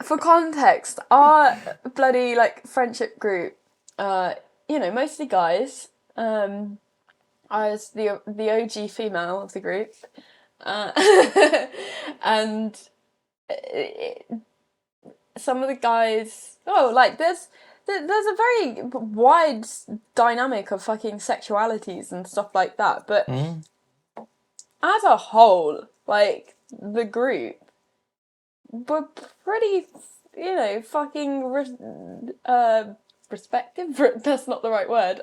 for context, our bloody like friendship group, you know, mostly guys. I was the OG female of the group, uh, and it, some of the guys. Oh, like there's a very wide dynamic of fucking sexualities and stuff like that. But
mm,
as a whole, like the group were pretty, you know, fucking respective. That's not the right word.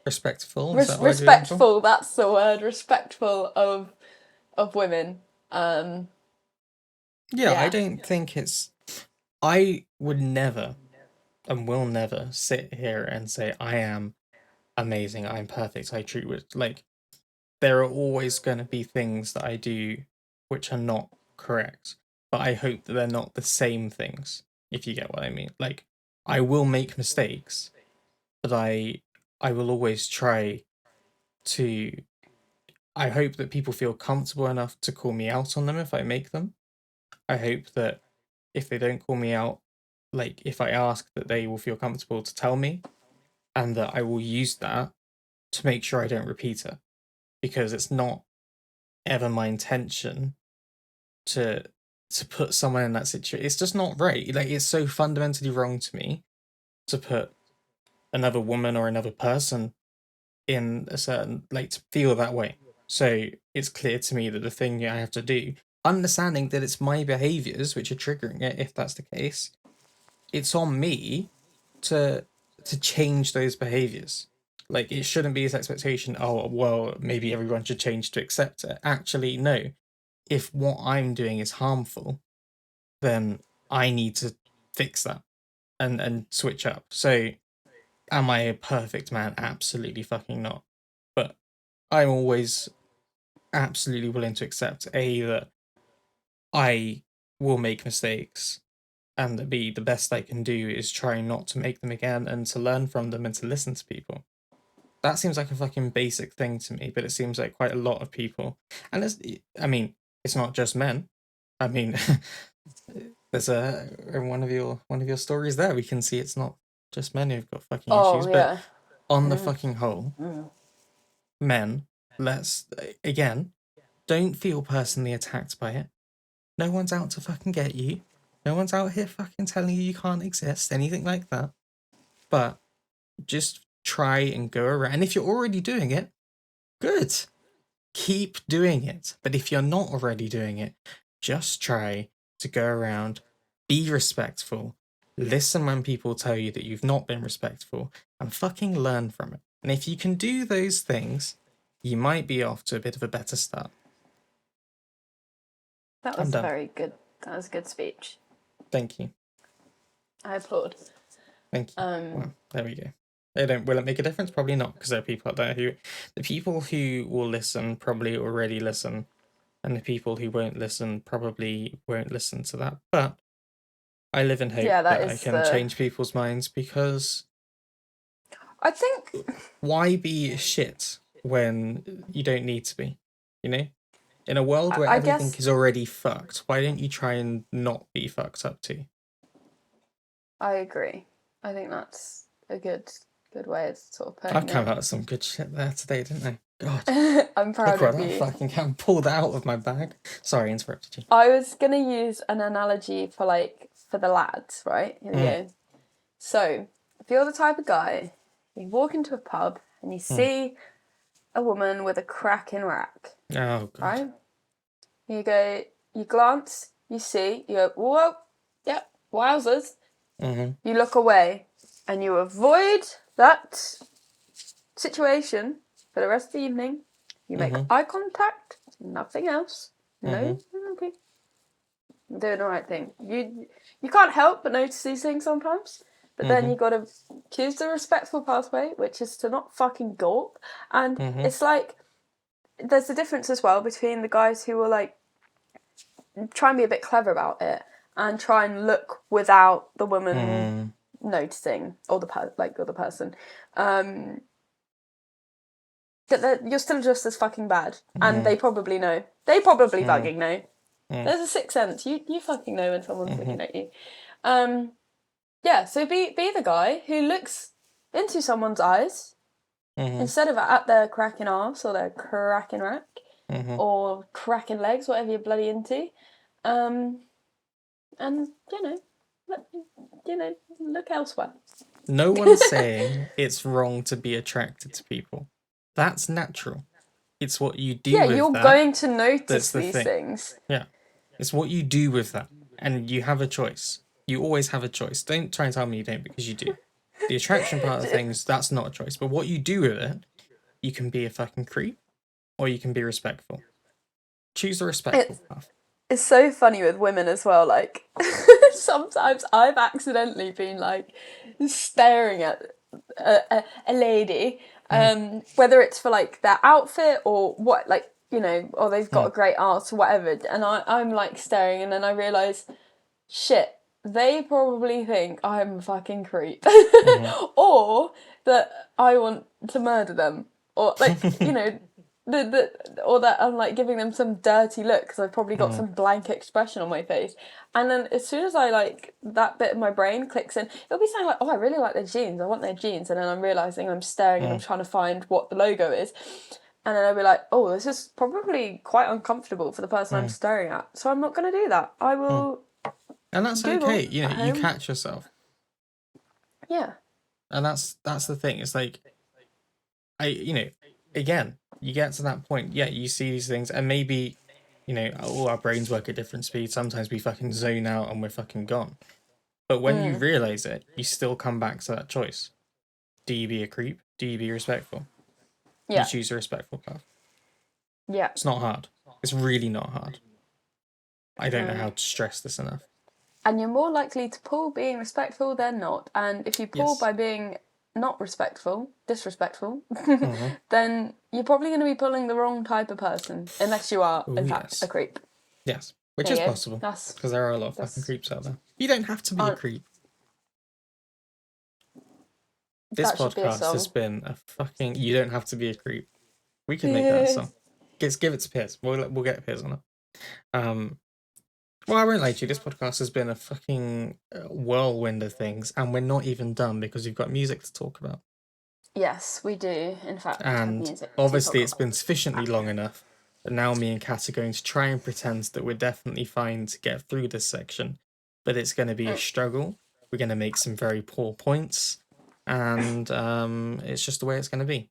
respectful. Is that the word you're looking for?
Respectful. That's the word. Respectful of women.
Yeah, I
Yeah.
don't think it's. I would never and will never sit here and say I am amazing. I'm perfect. I treat with like there are always going to be things that I do which are not correct, but I hope that they're not the same things, if you get what I mean. Like, I will make mistakes, but I will always try to. I hope that people feel comfortable enough to call me out on them if I make them. I hope that if they don't call me out, like if I ask that they will feel comfortable to tell me and that I will use that to make sure I don't repeat it, because it's not ever my intention to put someone in that situation. It's just not right. Like, it's so fundamentally wrong to me to put another woman or another person in a certain, like, to feel that way. So it's clear to me that the thing I have to do, understanding that it's my behaviors which are triggering it, if that's the case, it's on me to change those behaviors. Like, it shouldn't be this expectation, oh well, maybe everyone should change to accept it. Actually, no. If what I'm doing is harmful, then I need to fix that and switch up. So am I a perfect man? Absolutely fucking not. But I'm always absolutely willing to accept that I will make mistakes, and that the best I can do is try not to make them again and to learn from them and to listen to people. That seems like a fucking basic thing to me, but it seems like quite a lot of people. And it's not just men. I mean, there's one of your stories there. We can see it's not just men who've got fucking issues,
Oh,
but
yeah.
on the fucking whole, men, let's again, don't feel personally attacked by it. No one's out to fucking get you. No one's out here fucking telling you you can't exist, anything like that. But just try and go around. And if you're already doing it, good. Keep doing it. But if you're not already doing it, just try to go around, be respectful, listen when people tell you that you've not been respectful, and fucking learn from it. And if you can do those things, you might be off to a bit of a better start.
That
I'm
was
done.
very good. That was a good speech.
Thank you.
I applaud.
Thank you. Well, there we go. Will it make a difference? Probably not, because there are people out there the people who will listen probably already listen, and the people who won't listen probably won't listen to that. But I live in hope that I can change people's minds, because
I think,
why be shit when you don't need to be? You know? In a world where
I
everything
guess
is already fucked, why don't you try and not be fucked up too?
I agree. I think that's a good way of sort of putting
I've come
it.
out with some good shit there today, didn't I? God.
I'm proud
Look
of
what I
you.
fucking can pull that out of my bag. Sorry, I interrupted you.
I was gonna use an analogy for the lads, right? Here we go. So, if you're the type of guy, you walk into a pub and you see a woman with a cracking rack,
Oh, God.
right? You go, you glance, you see, you go, whoa, yep, wowzers. You look away and you avoid that situation for the rest of the evening. You make eye contact, nothing else. No, okay. I'm doing the right thing. You can't help but notice these things sometimes. But then you got to choose the respectful pathway, which is to not fucking gawk. And it's like, there's a difference as well between the guys who will like try and be a bit clever about it and try and look without the woman noticing, or the other person. That you're still just as fucking bad, and they probably know. They probably fucking know. There's a sixth sense. You fucking know when someone's looking at you. Yeah. So be the guy who looks into someone's eyes instead of at their cracking arse or their cracking rack or cracking legs, whatever you're bloody into. And look elsewhere.
No one's saying it's wrong to be attracted to people. That's natural. It's what you do with that.
Yeah, you're going to notice
the
these
thing.
things.
Yeah. It's what you do with that. And you have a choice. You always have a choice. Don't try and tell me you don't, because you do. The attraction part of things, that's not a choice. But what you do with it, you can be a fucking creep, or you can be respectful. Choose the respectful path.
It's so funny with women as well. Like, sometimes I've accidentally been like staring at a lady, whether it's for like their outfit or what, like, or they've got a great art or whatever, and I'm like staring, and then I realise, shit, they probably think I'm a fucking creep, or that I want to murder them, or like, or that I'm like giving them some dirty look because I've probably got some blank expression on my face. And then as soon as I like that bit of my brain clicks in, it'll be saying like, oh, I really like their jeans. I want their jeans. And then I'm realizing I'm staring and I'm trying to find what the logo is. And then I'll be like, oh, this is probably quite uncomfortable for the person I'm staring at. So I'm not going to do that. I will
And that's
Google
okay. You know,
at
you
home.
catch yourself.
Yeah.
And that's the thing. It's like, again, you get to that point. Yeah, you see these things, and maybe, all our brains work at different speeds. Sometimes we fucking zone out and we're fucking gone. But when you realize it, you still come back to that choice. Do you be a creep? Do you be respectful?
Yeah.
You choose a respectful path.
Yeah.
It's not hard. It's really not hard. I don't know how to stress this enough.
And you're more likely to pull being respectful than not. And if you pull
Yes.
by being not disrespectful, then you're probably going to be pulling the wrong type of person, unless you are, in fact, a creep.
Yes, which
There
is
you go.
possible,
That's-
because there are a lot of fucking
that's-
creeps out there. You don't have to be a creep. This
That should be a
podcast has
song.
been a fucking... You don't have to be a creep. We can make that a song. Give it to Piers. We'll get Piers on it. Well, I won't lie to you. This podcast has been a fucking whirlwind of things, and we're not even done because we've got music to talk about.
Yes, we do, in fact, have
And
music to
obviously
talk
it's been sufficiently long enough that now me and Kat are going to try and pretend that we're definitely fine to get through this section, but it's going to be a struggle. We're going to make some very poor points, and it's just the way it's going to be.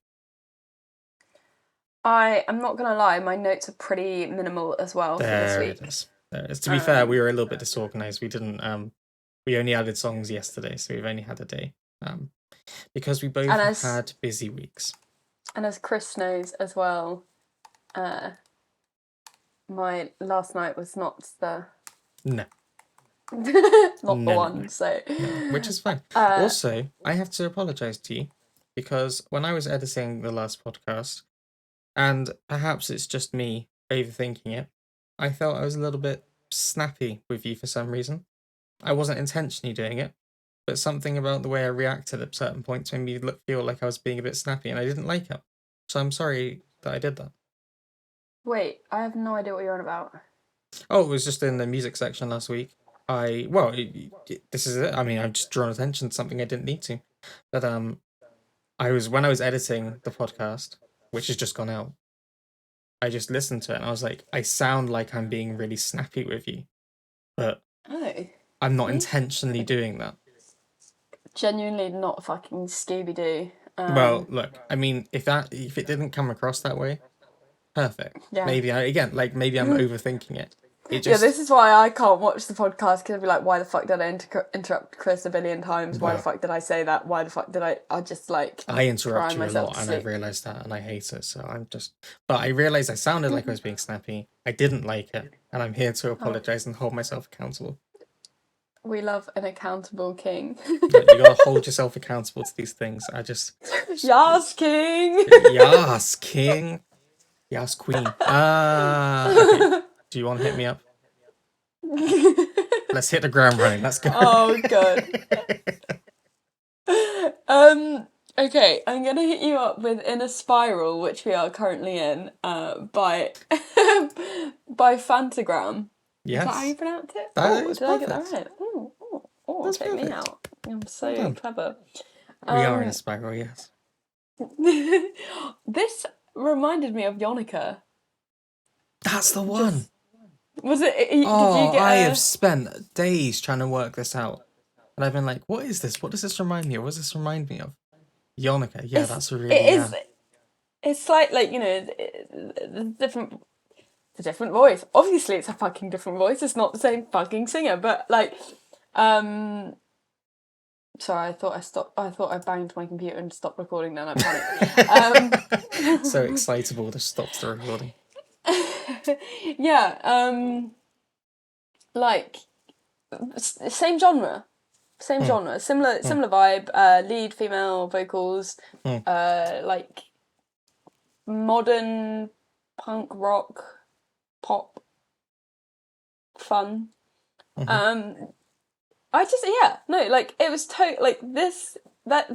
I am not going to lie, my notes are pretty minimal as well for this week.
There it is. To be fair, we were a little bit disorganized. We didn't. We only added songs yesterday, so we've only had a day. Because we both had busy weeks.
And as Chris knows as well, my last night was not the...
No.
the one, so...
No, which is fine. Also, I have to apologise to you, because when I was editing the last podcast, and perhaps it's just me overthinking it, I felt I was a little bit snappy with you for some reason. I wasn't intentionally doing it, but something about the way I reacted at certain points made me feel like I was being a bit snappy, and I didn't like it. So I'm sorry that I did that.
Wait, I have no idea what you're on about.
Oh, it was just in the music section last week. This is it. I mean, I've just drawn attention to something I didn't need to. But when I was editing the podcast, which has just gone out, I just listened to it and I was like, I sound like I'm being really snappy with you, but I'm not intentionally doing that.
Genuinely not fucking Scooby-Doo.
Well, look, I mean, if it didn't come across that way, perfect.
Yeah.
Maybe I'm overthinking it.
Yeah, this is why I can't watch the podcast, because I'd be like, why the fuck did I interrupt Chris a billion times? Why the fuck did I say that? Why the fuck did I just like...
I interrupt you a lot, and I realised that, and I hate it, so But I realised I sounded like I was being snappy. I didn't like it, and I'm here to apologise and hold myself accountable.
We love an accountable king.
You gotta hold yourself accountable to these things.
Yaaaas, king!
Yaaaas, king! Yaaaas, queen. Okay. Do you want to hit me up? Let's hit the ground running. Let's go.
Oh, God. Okay, I'm going to hit you up with In a Spiral, which we are currently in, by Fantagram.
Yes.
Is that how you pronounce it?
Did
I get that right?
That's
check
perfect.
me out. I'm so clever.
We are in a spiral, yes.
This reminded me of Yonica.
That's the one.
Was it? Did you get
I have spent days trying to work this out. And I've been like, what is this? What does this remind me of? What does this remind me of? Yonica. Yeah, that's a really...
It's like the different voice. Obviously, it's a fucking different voice. It's not the same fucking singer, but like... Sorry, I thought I banged my computer and stopped recording then. I panicked.
So excitable to stop the recording.
Yeah, like same genre, similar vibe. Lead female vocals, like modern punk rock, pop, fun. It was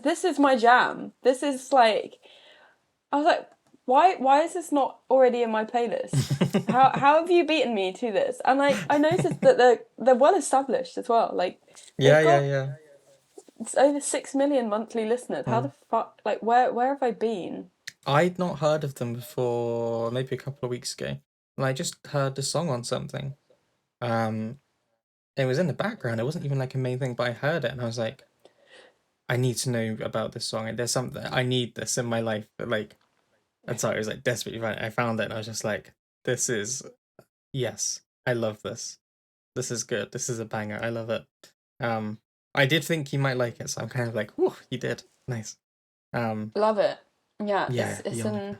this is my jam. This is like, I was like, why is this not already in my playlist? How have you beaten me to this? And like I noticed that they're well established as well. Like
Yeah,
they've
yeah,
got
yeah.
it's over 6 million monthly listeners. How the fuck? Like where have I been?
I'd not heard of them before, maybe a couple of weeks ago, and I just heard the song on something. Um, it was in the background. It wasn't even like a main thing, but I heard it and I was like, I need to know about this song. And there's something I need this in my life. But like, and so I was like desperately finding. I found it and I was just like, this is yes, I love this. This is good. This is a banger. I love it. Um, I did think you might like it, so I'm kind of like, whoa, you did. Nice.
Love it. Yeah,
Yeah, Yannicka.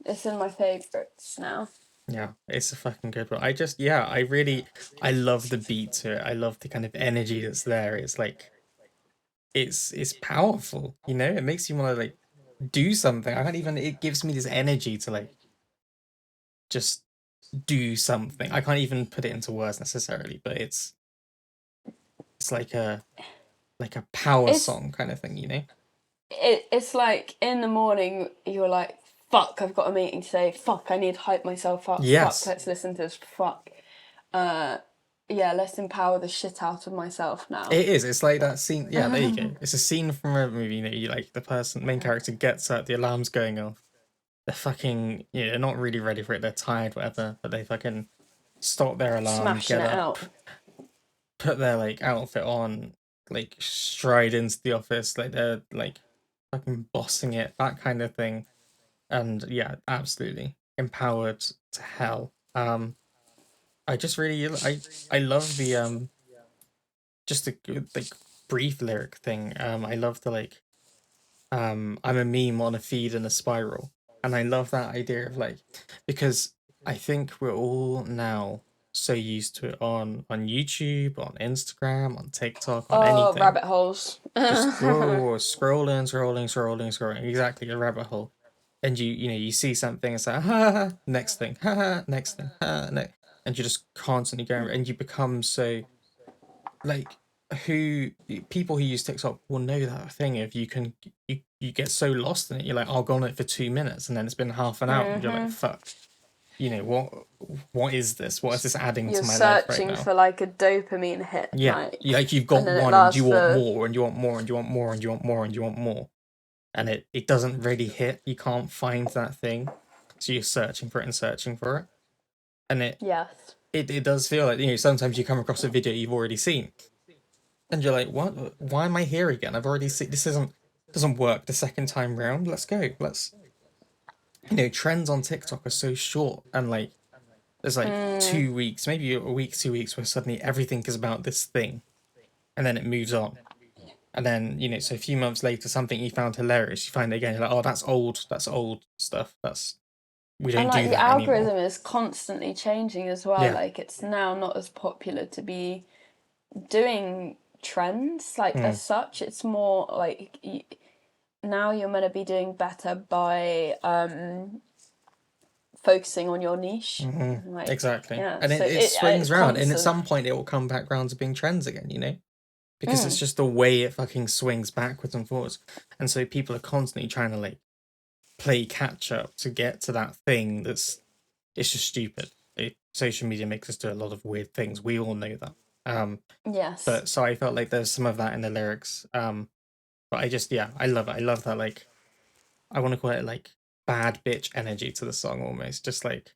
it's in my favorites now.
Yeah, it's a fucking good one. I just, yeah, I love the beat to it. I love the kind of energy that's there. It's like, it's powerful, you know? It makes you want to like do something. I can't even, it gives me this energy to like just do something. I can't even put it into words necessarily, but it's like a power
It's
song kind of thing, you know?
it's like in the morning you're like, fuck, I've got a meeting today. Fuck, I need to hype myself up. Fuck,
Yes,
let's listen to this. Fuck. Uh, yeah, let's empower the shit out of myself now.
it is. It's like that scene. Yeah, there you go. It's a scene from a movie. You know, you like the person, main character gets up, the alarm's going off. They're fucking, you know, they're not really ready for it. They're tired, whatever. But they fucking stop their alarm,
Smashing
get
it
up,
out.
put their like outfit on, like stride into the office, like they're like fucking bossing it, that kind of thing. And yeah, absolutely empowered to hell. I just really, I love the just the like brief lyric thing. I love the like I'm a meme on a feed in a spiral. And I love that idea of like because I think we're all now so used to it on YouTube, on Instagram, on TikTok, on
Oh,
anything.
rabbit holes.
Just scrolling, exactly a rabbit hole. And you know, you see something, it's like, ha, ha, ha, next thing, ha, ha, next thing, ha, next, and you're just constantly going, and you become so like who people who use TikTok will know that thing if you can you get so lost in it. You're like, I'll go on it for 2 minutes and then it's been half an hour and you're like, fuck, you know, what is this? What is this adding
You're
to my life right
searching
now?
for like a dopamine hit,
Yeah.
like,
Like you've
and
got
then it
one and
lasts
you want
for
more and you want more and you want more and you want more and you want more. And it doesn't really hit. You can't find that thing. So you're searching for it and searching for it. And
yes.
it does feel like, you know, sometimes you come across a video you've already seen and you're like, what? Why am I here again? I've already seen this. Isn't doesn't work the second time round. Let's go. Let's, you know, trends on TikTok are so short and like there's like 2 weeks, maybe a week, 2 weeks where suddenly everything is about this thing, and then it moves on, and then you know, so a few months later, something you found hilarious, you find it again, you're like, oh, that's old stuff. That's we
And
don't
like
do
the
that anymore.
algorithm is constantly changing as well.
Yeah.
Like it's now not as popular to be doing trends like as such. It's more like now you're meant to be doing better by focusing on your niche. Like
Exactly.
yeah,
And
so
it
it's
swings round, and at
constant.
some point it will come back round to being trends again, you know? Because it's just the way it fucking swings backwards and forwards. And so people are constantly trying to like play catch up to get to that thing that's it's just stupid. Social media makes us do a lot of weird things. We all know that.
Yes.
But so I felt like there's some of that in the lyrics. But I just yeah, I love it. I love that like I want to call it like bad bitch energy to the song almost. Just like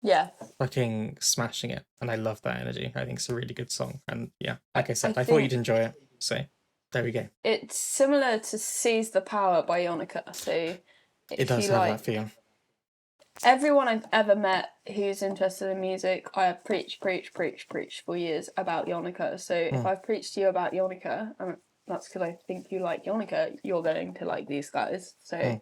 Yeah.
fucking smashing it. And I love that energy. I think it's a really good song. And yeah, like I
I
said, I thought you'd
think
enjoy it. So there we go.
it's similar to Seize the Power by Yonica. So
It
if
does
you
have that
like
feel.
everyone I've ever met who's interested in music, I have preached for years about Yonica. So if I've preached to you about Yonica, and that's because I think you like Yonica, you're going to like these guys. So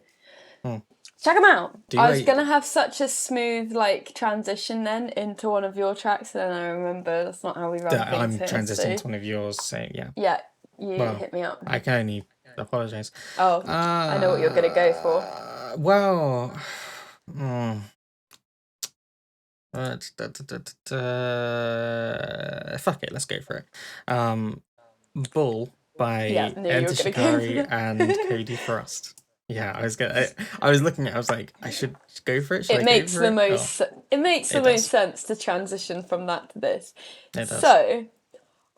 check them out.
Do
I was
I
gonna have such a smooth like transition then into one of your tracks, and then I remember that's not how we run things
I'm
here.
transitioning
So
to one of yours, so yeah.
yeah, you
Well,
hit me up.
I can only apologize.
Oh, I know what you're gonna go for.
Well, fuck it, let's go for it. Bull
Yeah,
by
knew you were
Enter
gonna go for
Shikari
that.
and Cody Frost. Yeah, I was looking at. I was like, I should go for it. Should
It
I go
makes
for
the
it?
most. It makes the
It
most
does.
sense to transition from that to this.
It does.
So,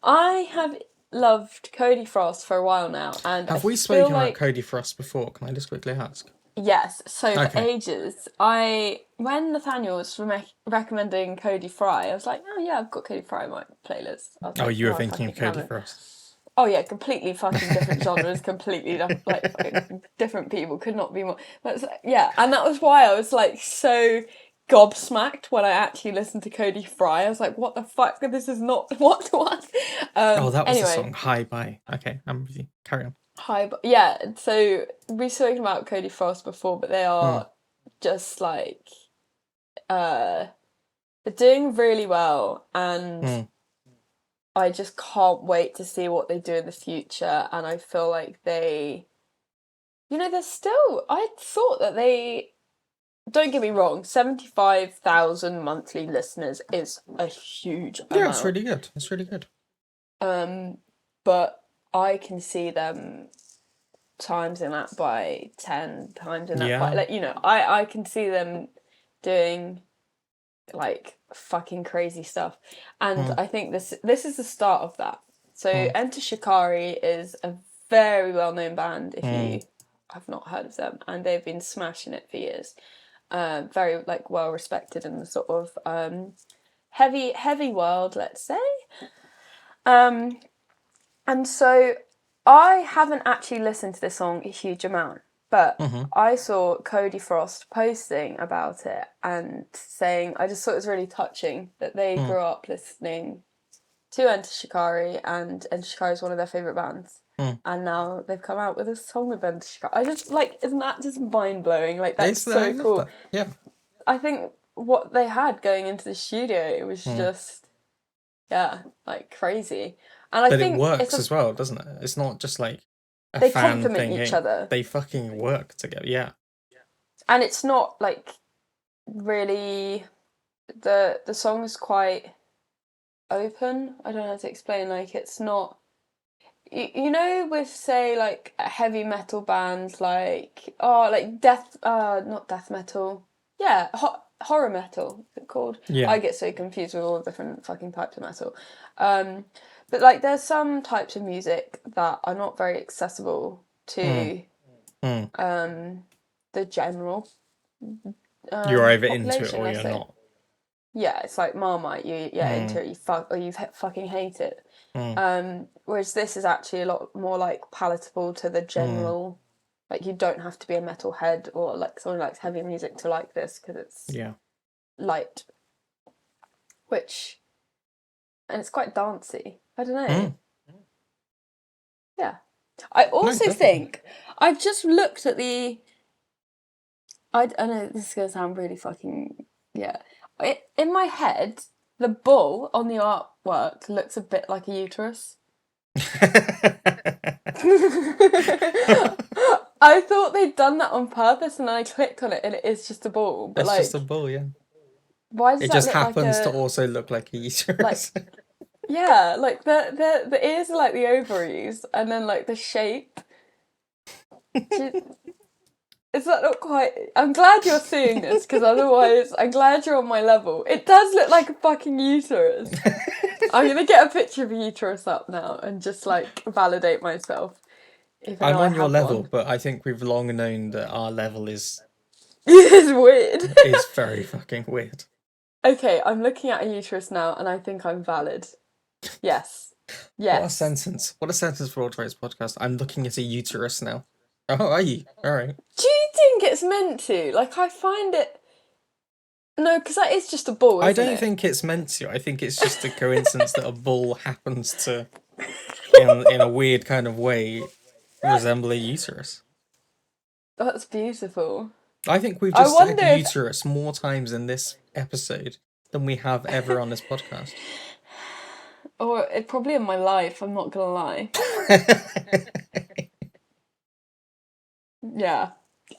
I have loved Cody Frost for a while now, and I
Have we
feel
spoken about
like
Cody Frost before? Can I just quickly ask?
yes. So for
Okay.
ages, when Nathaniel was recommending Cody Fry, I was like, oh yeah, I've got Cody Fry on my playlist. I was
Oh,
like,
you were
oh, I
thinking
fucking
of
love
Cody
it.
Frost.
Oh yeah, completely fucking different genres, completely like fucking different people. Could not be more. But yeah, and that was why I was like so gobsmacked when I actually listened to Cody Fry. I was like, what the fuck? This is not what.
Oh, that was the
Anyway,
song. Hi, bye. Okay, I'm with you. Carry on.
hi. Yeah. So we've spoken about Cody Frost before, but they
Hmm.
are just like they're doing really well, and
Hmm.
I just can't wait to see what they do in the future. And I feel like they're still. I thought that they. Don't get me wrong, 75,000 monthly listeners is a huge
Yeah, it's
amount.
really good. It's really good.
But I can see them times in that by 10, times in that by,
Yeah.
like, I can see them doing like fucking crazy stuff. And
Hmm.
I think this is the start of that. So
Hmm.
Enter Shikari is a very well-known band if
Hmm.
you have not heard of them, and they've been smashing it for years. Very like well respected in the sort of heavy world, let's say. And so I haven't actually listened to this song a huge amount, but
Mhm.
I saw Cody Frost posting about it and saying I just thought it was really touching that they
Hmm.
grew up listening to Enter Shikari, and Enter Shikari is one of their favourite bands.
Hmm.
And now they've come out with a song with Enter Shikari. I just like, isn't that just mind blowing? Like that's
I
so
love
cool.
that. Yeah.
I think what they had going into the studio, it was
Hmm.
just, yeah, like crazy. And I
But it
think
works as well, doesn't it? It's not just like a
they
fan
complement
thing.
each other.
They fucking work together. Yeah.
And it's not like really, the song is quite open. I don't know how to explain. Like it's not, with say like heavy metal bands like not death metal. Yeah, horror metal, is it called?
Yeah.
I get so confused with all the different fucking types of metal. But like there's some types of music that are not very accessible to
Hmm.
the general
You're either into it
population,
or
let's
you're
say.
not.
Yeah, it's like Marmite. Into it, you fuck or you fucking hate it. Whereas this is actually a lot more like palatable to the general. Like you don't have to be a metalhead or like someone who likes heavy music to like this because it's
Yeah.
light, and it's quite dancey. I don't know. Yeah, I also
definitely.
think I've just looked at the. I know this is gonna sound really fucking yeah. In my head, the bull on the artwork looks a bit like a uterus. I thought they'd done that on purpose, and then I clicked on it, and it is just a ball. But
It's just a
like,
bull, yeah.
why does
It
that
just
look like
happens to
a
also look like a uterus.
yeah? Like the ears are like the ovaries, and then like the shape. Is that not quite? I'm glad you're seeing this because otherwise, I'm glad you're on my level. It does look like a fucking uterus. I'm gonna get a picture of a uterus up now and just like validate myself. Even
I'm
though I
on your
have
level,
one.
but I think we've long known that our level is
It's weird.
very fucking weird.
Okay, I'm looking at a uterus now, and I think I'm valid. Yes.
What a
Yes.
sentence. What a sentence for Autorite's podcast. I'm looking at a uterus now. Oh, are you? Alright.
Do you think it's meant to? Like, I find it. No, because that is just a ball,
I
isn't
don't
it?
think it's meant to. I think it's just a coincidence that a bull happens to, in a weird kind of way, resemble a uterus.
That's beautiful.
I think we've
I
just said
wonder if.
uterus more times in this episode than we have ever on this podcast.
Or it probably in my life, I'm not gonna lie. Yeah.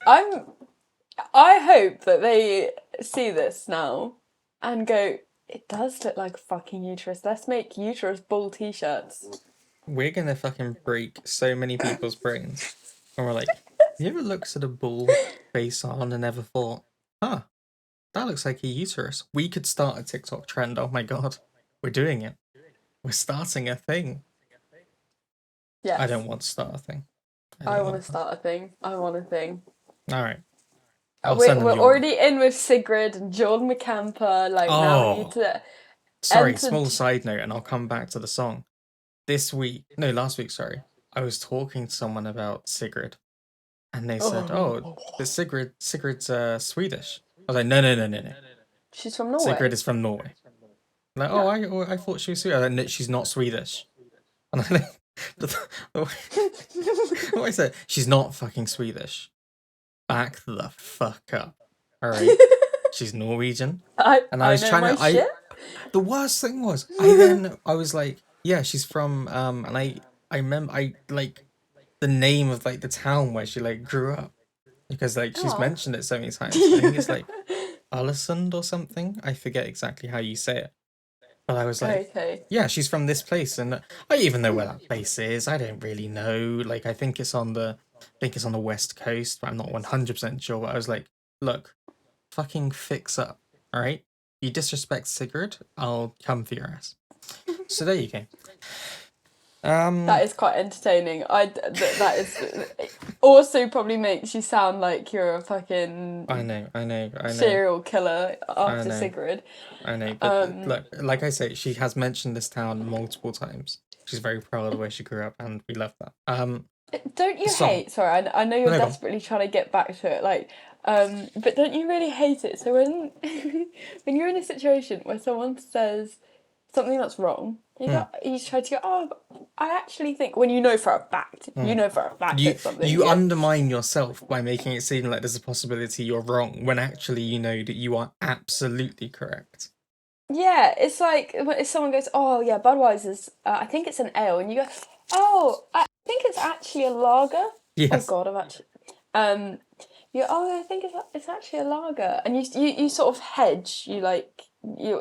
I hope that they see this now and go, it does look like a fucking uterus. Let's make uterus ball t-shirts.
We're gonna fucking break so many people's brains. And we're like, You ever looked at a bull face on and ever thought, huh, that looks like a uterus? We could start a TikTok trend. Oh my god. We're doing it. We're starting a thing.
Yes.
I don't want to start a thing.
I want to start a thing. I want a thing.
Alright. I'll send them
We're
your way.
already in with Sigrid and Jordan McCamper. Like, now we need to
Sorry,
enter.
small side note, and I'll come back to the song. Last week, sorry, I was talking to someone about Sigrid, and they said, "Oh, but Sigrid's Swedish." I was like, "No.
She's from Norway.
Sigrid is from Norway." Like, I thought she was Swedish. I was like, no, she's not Swedish. And I said, she's not fucking Swedish. Back the fuck up. All right, she's Norwegian. And I was
know
trying
my
to.
shit.
The worst thing was, I was like, yeah, she's from and I remember I like the name of like the town where she like grew up, because like she's
Aw.
mentioned it so many times. I think it's like Alesund or something. I forget exactly how you say it. But I was like,
Okay.
yeah, she's from this place, and I even know where that place is. I don't really know. Like, I think it's on the West Coast, but I'm not 100% sure. But I was like, look, fucking fix up, all right? You disrespect Sigurd, I'll come for your ass. So there you go.
That is quite entertaining. That is also probably makes you sound like you're a fucking
I know.
serial killer after
know.
Sigrid.
I know, but look, like I say, she has mentioned this town multiple times. She's very proud of where she grew up, and we love that.
Don't you
song.
hate? Sorry, I know you're
No, go on.
desperately trying to get back to it. Like, but don't you really hate it? So when when you're in a situation where someone says something that's wrong, you try to go, oh, I actually think, when you know for a fact, it's something.
You undermine yourself by making it seem like there's a possibility you're wrong, when actually you know that you are absolutely correct.
Yeah, it's like if someone goes, oh yeah, Budweiser's, I think it's an ale, and you go, oh, I think it's actually a lager.
Yes.
Oh god, I've actually, I think it's actually a lager, and you sort of hedge, you're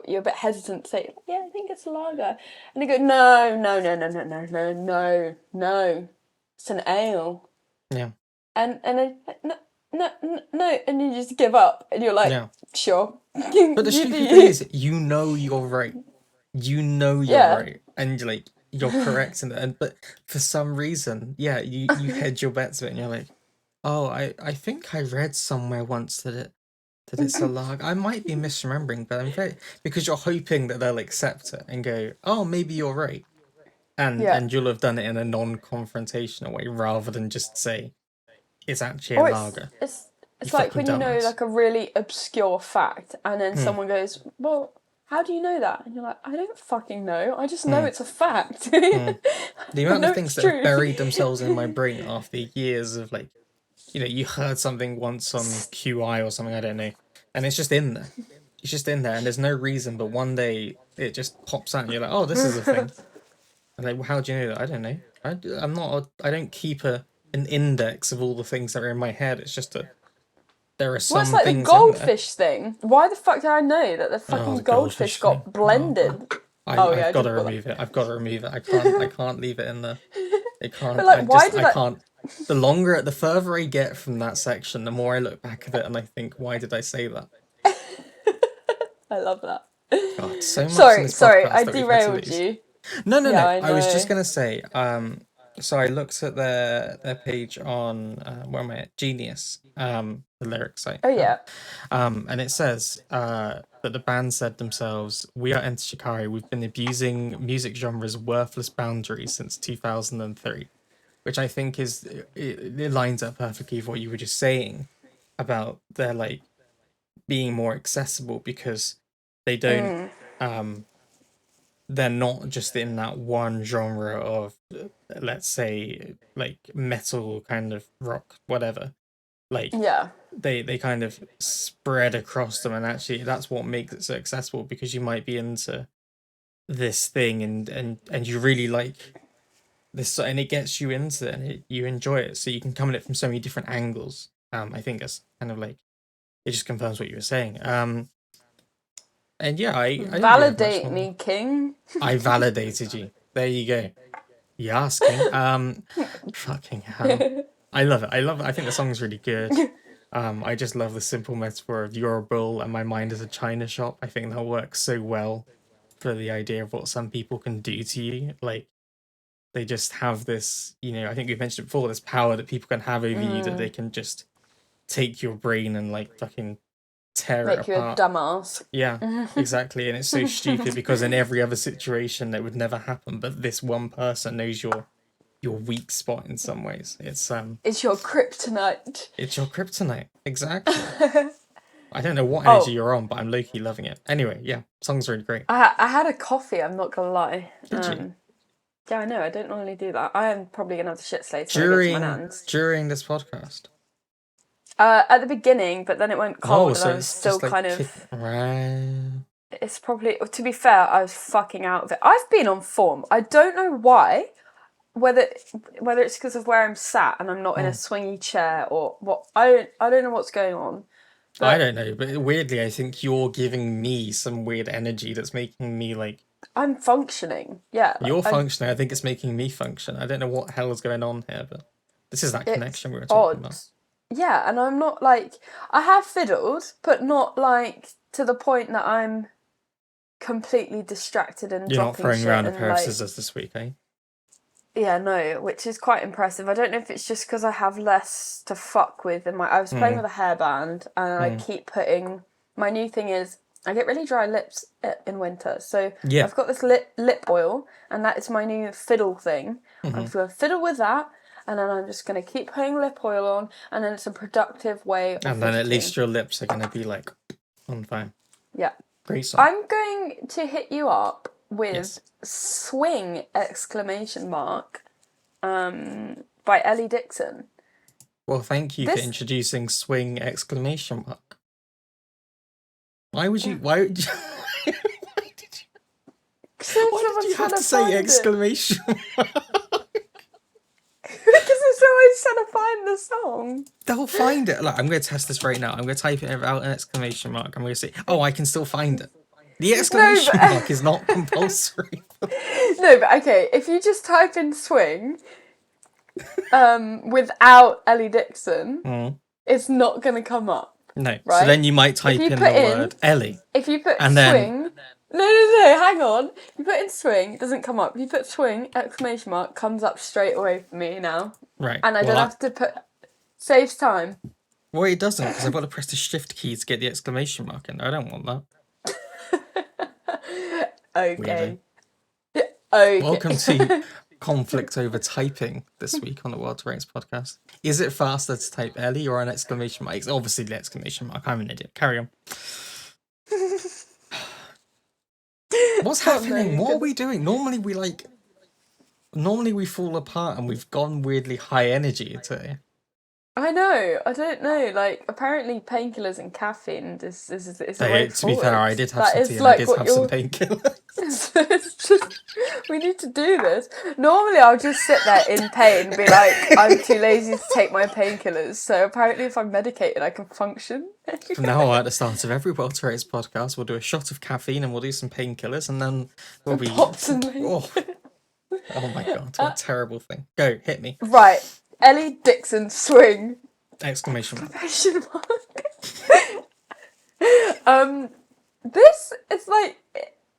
a bit hesitant to say, yeah, I think it's a lager, and they go, no, it's an ale.
Yeah.
And then no, and you just give up, and you're like,
Yeah.
sure.
But the stupid thing is, you know you're right. You know you're right, and like you're correct in it. But for some reason, yeah, you hedge your bets a bit, and you're like, oh, I think I read somewhere once that it's a lager. I might be misremembering, but I'm very, because you're hoping that they'll accept it and go, oh, maybe you're right, and you'll have done it in a non-confrontational way rather than just say it's actually a lager.
It's like when you know like a really obscure fact, and then someone goes, well, how do you know that? And you're like, I don't fucking know. I just know it's a fact.
The amount of things that have buried themselves in my brain after years of like, you heard something once on QI or something, I don't know, and it's just in there. It's just in there, and there's no reason, but one day it just pops out, and you're like, oh, this is a thing. And like, well, how do you know that? I don't know. I don't keep an index of all the things that are in my head. It's just there are some
it's like
things
the goldfish thing. Why the fuck did I know that the fucking goldfish got blended?
I've got to remove it. I've got to remove it. I can't leave it in there. It can't.
But like,
I can't. The further I get from that section, the more I look back at it and I think, why did I say that?
I love that.
God, so much
sorry,
in this podcast
I
that we've had to
derailed
lose.
you.
No.
I
was just gonna say, so I looked at their page on where am I at? Genius, the lyric site.
Oh yeah.
And it says that the band said themselves, "We are Enter Shikari. We've been abusing music genre's worthless boundaries since 2003," which I think it lines up perfectly with what you were just saying about their like being more accessible, because they don't they're not just in that one genre of, let's say, like metal kind of rock, whatever. Like, they kind of spread across them, and actually that's what makes it so accessible, because you might be into this thing and you really like this, and it gets you into it, and you enjoy it, so you can come at it from so many different angles. I think that's kind of like, it just confirms what you were saying. And yeah, I
validate me, King.
I validated you. There you go. Yaaaas, King. Fucking hell. I love it. I love it. I think the song's really good. I just love the simple metaphor of you're a bull and my mind is a china shop. I think that works so well for the idea of what some people can do to you. Like, they just have this, I think we've mentioned it before, this power that people can have over you, that they can just take your brain and like fucking tear it
Make you a
apart.
dumbass.
Yeah, exactly. And it's so stupid because in every other situation that would never happen, but this one person knows your weak spot in some ways.
It's your kryptonite.
It's your kryptonite. Exactly. I don't know what energy you're on, but I'm low-key loving it. Anyway, yeah, song's really great.
I had a coffee, I'm not gonna lie.
Did you?
Yeah, I know, I don't normally do that. I am probably gonna have the shits later when I get to my nan's.
During this podcast?
At the beginning, but then it went cold and I was still
like
kind of...
Right.
It's probably... To be fair, I was fucking out of it. I've been on form. I don't know why. Whether it's because of where I'm sat and I'm not in a swingy chair or what. I don't know what's going on. But
I don't know, but weirdly, I think you're giving me some weird energy that's making me like...
I'm functioning. Yeah.
You're functioning. I think it's making me function. I don't know what hell is going on here, but this is that connection we were talking about.
Yeah, and I'm not like... I have fiddled, but not like to the point that I'm completely distracted and
You're not
dropping
throwing
shit
around a
and,
pair of
like...
scissors this week, eh?
Yeah, no, which is quite impressive. I don't know if it's just because I have less to fuck with in my... I was playing with a hairband and I keep putting... My new thing is I get really dry lips in winter. So I've got this lip oil and that is my new fiddle thing. I'm just going to fiddle with that and then I'm just going to keep putting lip oil on and then it's a productive way of
And then at
fidgeting.
least your lips are going to be like on fire.
Yeah.
Great song.
I'm going to hit you up with Swing ! By Ellie Dixon.
Well, thank you for introducing Swing ! Why would you... Why did you have to say exclamation mark?
Because it's always trying to find the song.
They'll find it. Look, I'm going to test this right now. I'm going to type it without an exclamation mark. I'm going to say, oh, I can still find it. The exclamation mark is not compulsory.
No, but okay, if you just type in swing without Ellie Dixon, it's not going to come up.
No.
Right?
So then you might type in the word Ellie.
If you put
and
swing...
Then...
No, hang on. You put in swing, it doesn't come up. If you put swing, exclamation mark, comes up straight away for me now.
Right.
And I don't have to put... Saves time.
Well, it doesn't, because I've got to press the shift key to get the exclamation mark in. I don't want that.
Okay. Okay.
Welcome to conflict over typing this week on the World to Rates podcast. Is it faster to type Ellie or an exclamation mark? It's obviously the exclamation mark. I'm an idiot. Carry on. What's happening? What are we doing? Normally we fall apart and we've gone weirdly high energy today.
I know. I don't know. Like, apparently painkillers and caffeine is a way
To be fair, I did have some tea and
like
I did have some painkillers.
It's just, we need to do this. Normally I'll just sit there in pain and be like, I'm too lazy to take my painkillers. So apparently if I'm medicated, I can function.
From now on, at the start of every World to Rates podcast, we'll do a shot of caffeine and we'll do some painkillers and then we'll be... Oh my god, what a terrible thing. Go, hit me.
Right. Ellie Dixon, swing!
Exclamation mark.
This is like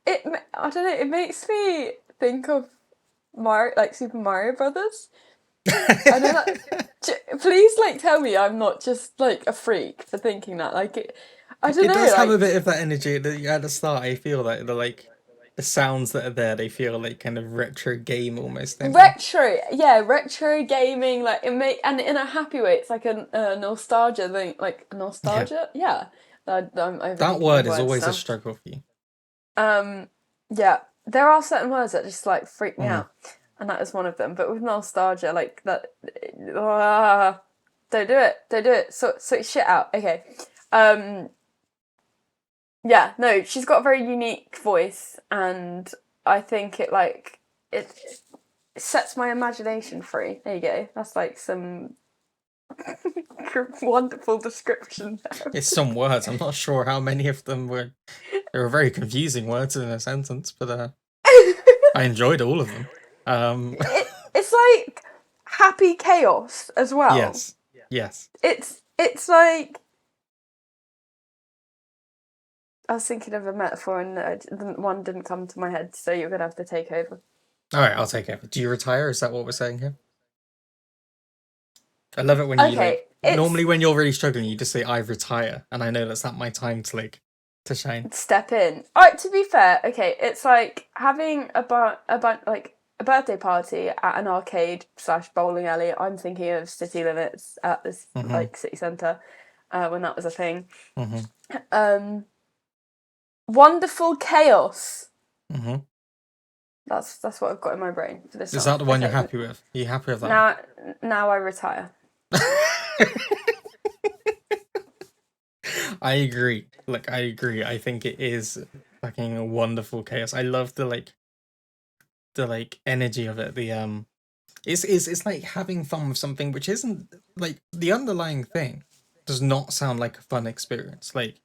it. I don't know. It makes me think of Super Mario Brothers. I know that. Please, tell me I'm not just a freak for thinking that. I don't know. It
does have a bit of that energy at the start. I feel like the sounds that are there, they feel like kind of retro game almost.
Retro gaming, and in a happy way. It's like a nostalgia thing, nostalgia. Yeah.
That word is always a struggle for you.
Yeah, there are certain words that just freak me out, and that is one of them. But with nostalgia, don't do it. Sort shit out. Okay. Yeah, no, she's got a very unique voice, and I think it sets my imagination free. There you go. That's some wonderful description there.
It's some words. I'm not sure how many of them were. They were very confusing words in a sentence, but I enjoyed all of them.
It's happy chaos as well.
Yes.
It's like, I was thinking of a metaphor and one didn't come to my head, so you're gonna have to take over.
All right, I'll take it. Do you retire? Is that what we're saying here? I love it when you
Okay,
normally when you're really struggling, you just say I retire, and I know that's not my time to shine.
step in. Alright, to be fair, okay, it's like having a birthday party at an arcade / bowling alley. I'm thinking of City Limits at this like city centre, when that was a thing. Wonderful chaos. That's what I've got in my brain for this song.
Is that the one you're happy with? Are you happy with
that? Now I retire.
I agree. Look, I agree. I think it is fucking a wonderful chaos. I love the energy of it. It's like having fun with something which isn't like the underlying thing does not sound like a fun experience. Like,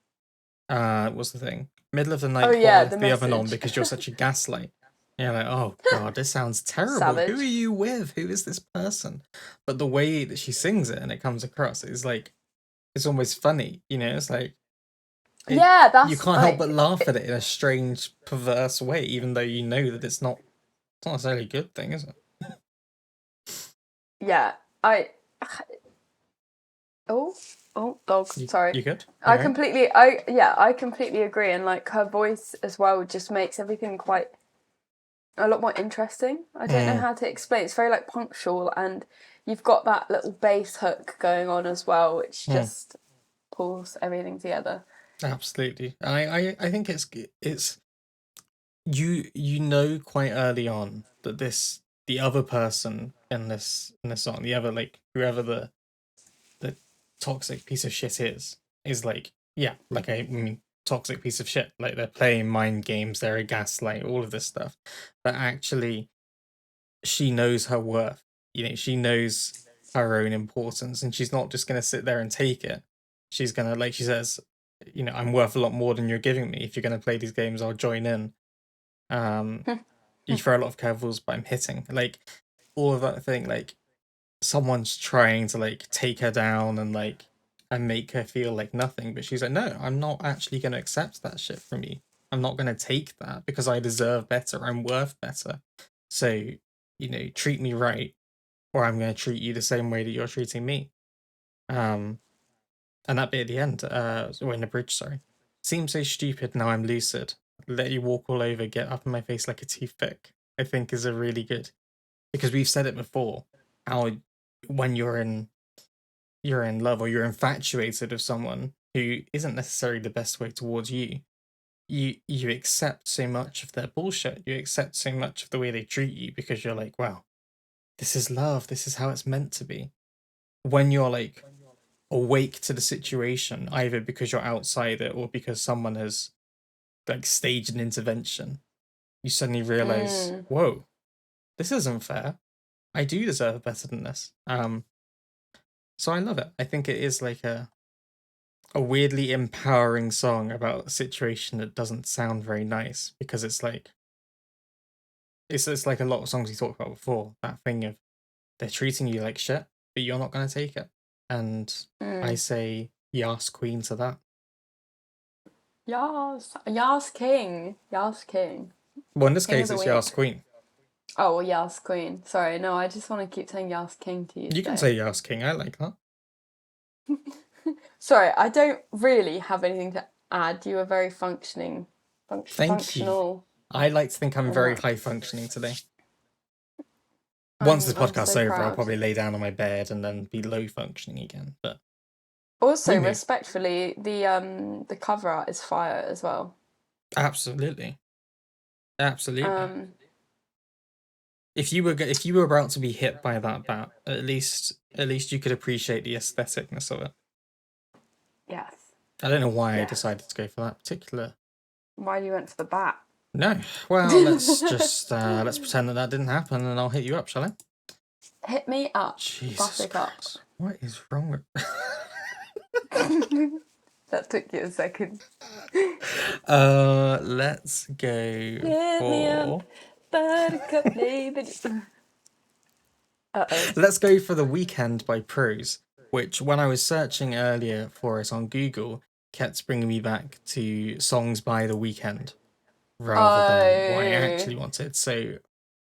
what's the thing? Middle of the night, the oven on because you're such a gaslight. You're like, oh god, this sounds terrible.
Savage.
Who are you with? Who is this person? But the way that she sings it and it comes across is like, it's almost funny, you know. It's like,
that's
you can't help but laugh at it in a strange, perverse way, even though you know that it's not necessarily a good thing, is it?
Yeah, dog. Sorry.
You good?
I completely agree, and like her voice as well just makes everything quite a lot more interesting. I don't know how to explain. It's very like punctual, and you've got that little bass hook going on as well, which just pulls everything together.
Absolutely. I think it's you know quite early on that the other person in this song, the other like whoever the toxic piece of shit is like, yeah, like I mean toxic piece of shit. Like they're playing mind games, they're a gaslight, all of this stuff. But actually she knows her worth. You know, she knows her own importance, and she's not just gonna sit there and take it. She's gonna, like she says, you know, I'm worth a lot more than you're giving me. If you're gonna play these games, I'll join in. You throw a lot of curveballs, but I'm hitting. Like all of that thing, like someone's trying to like take her down and make her feel like nothing, but she's like, no, I'm not actually gonna accept that shit from you. I'm not gonna take that because I deserve better. I'm worth better. So, you know, treat me right, or I'm gonna treat you the same way that you're treating me. And that bit at the end, in the bridge, sorry. Seems so stupid, now I'm lucid. Let you walk all over, get up in my face like a toothpick. I think is a really good, because we've said it before, how when you're in love or you're infatuated with someone who isn't necessarily the best way towards you, you accept so much of their bullshit. You accept so much of the way they treat you because you're like, wow, this is love. This is how it's meant to be. When you're like awake to the situation, either because you're outside it or because someone has like staged an intervention, you suddenly realize, whoa, this isn't fair. I do deserve better than this. So I love it. I think it is like a weirdly empowering song about a situation that doesn't sound very nice, because it's like it's like a lot of songs we talked about before. That thing of they're treating you like shit, but you're not gonna take it. And I say Yaaaas Queen to that.
Yaaaas King. Yaaaas King.
Well, in this
King
case, it's Yaaaas Queen.
Oh, well, Yaaaas Queen. Sorry, no, I just want to keep saying Yaaaas King to you.
You can say Yaaaas King. I like that.
Sorry, I don't really have anything to add. You are very functional.
You. I like to think I'm very high functioning today. Once this podcast's over, I'll probably lay down on my bed and then be low functioning again. But
also, respectfully, the cover art is fire as well.
Absolutely. If you were about to be hit by that bat, at least you could appreciate the aestheticness of it.
Yes.
I don't know why I decided to go for that particular.
Why you went for the bat?
No. Well, let's just let's pretend that didn't happen, and I'll hit you up, shall I?
Hit me up.
Jesus Christ. Up. What is wrong with?
That took you a second.
Let's go
Hit me up, buttercup, baby. Uh-oh.
Let's go for The Weekend by Prose, which when I was searching earlier for it on Google, kept bringing me back to songs by The Weekend rather than what I
Oh.
actually wanted. So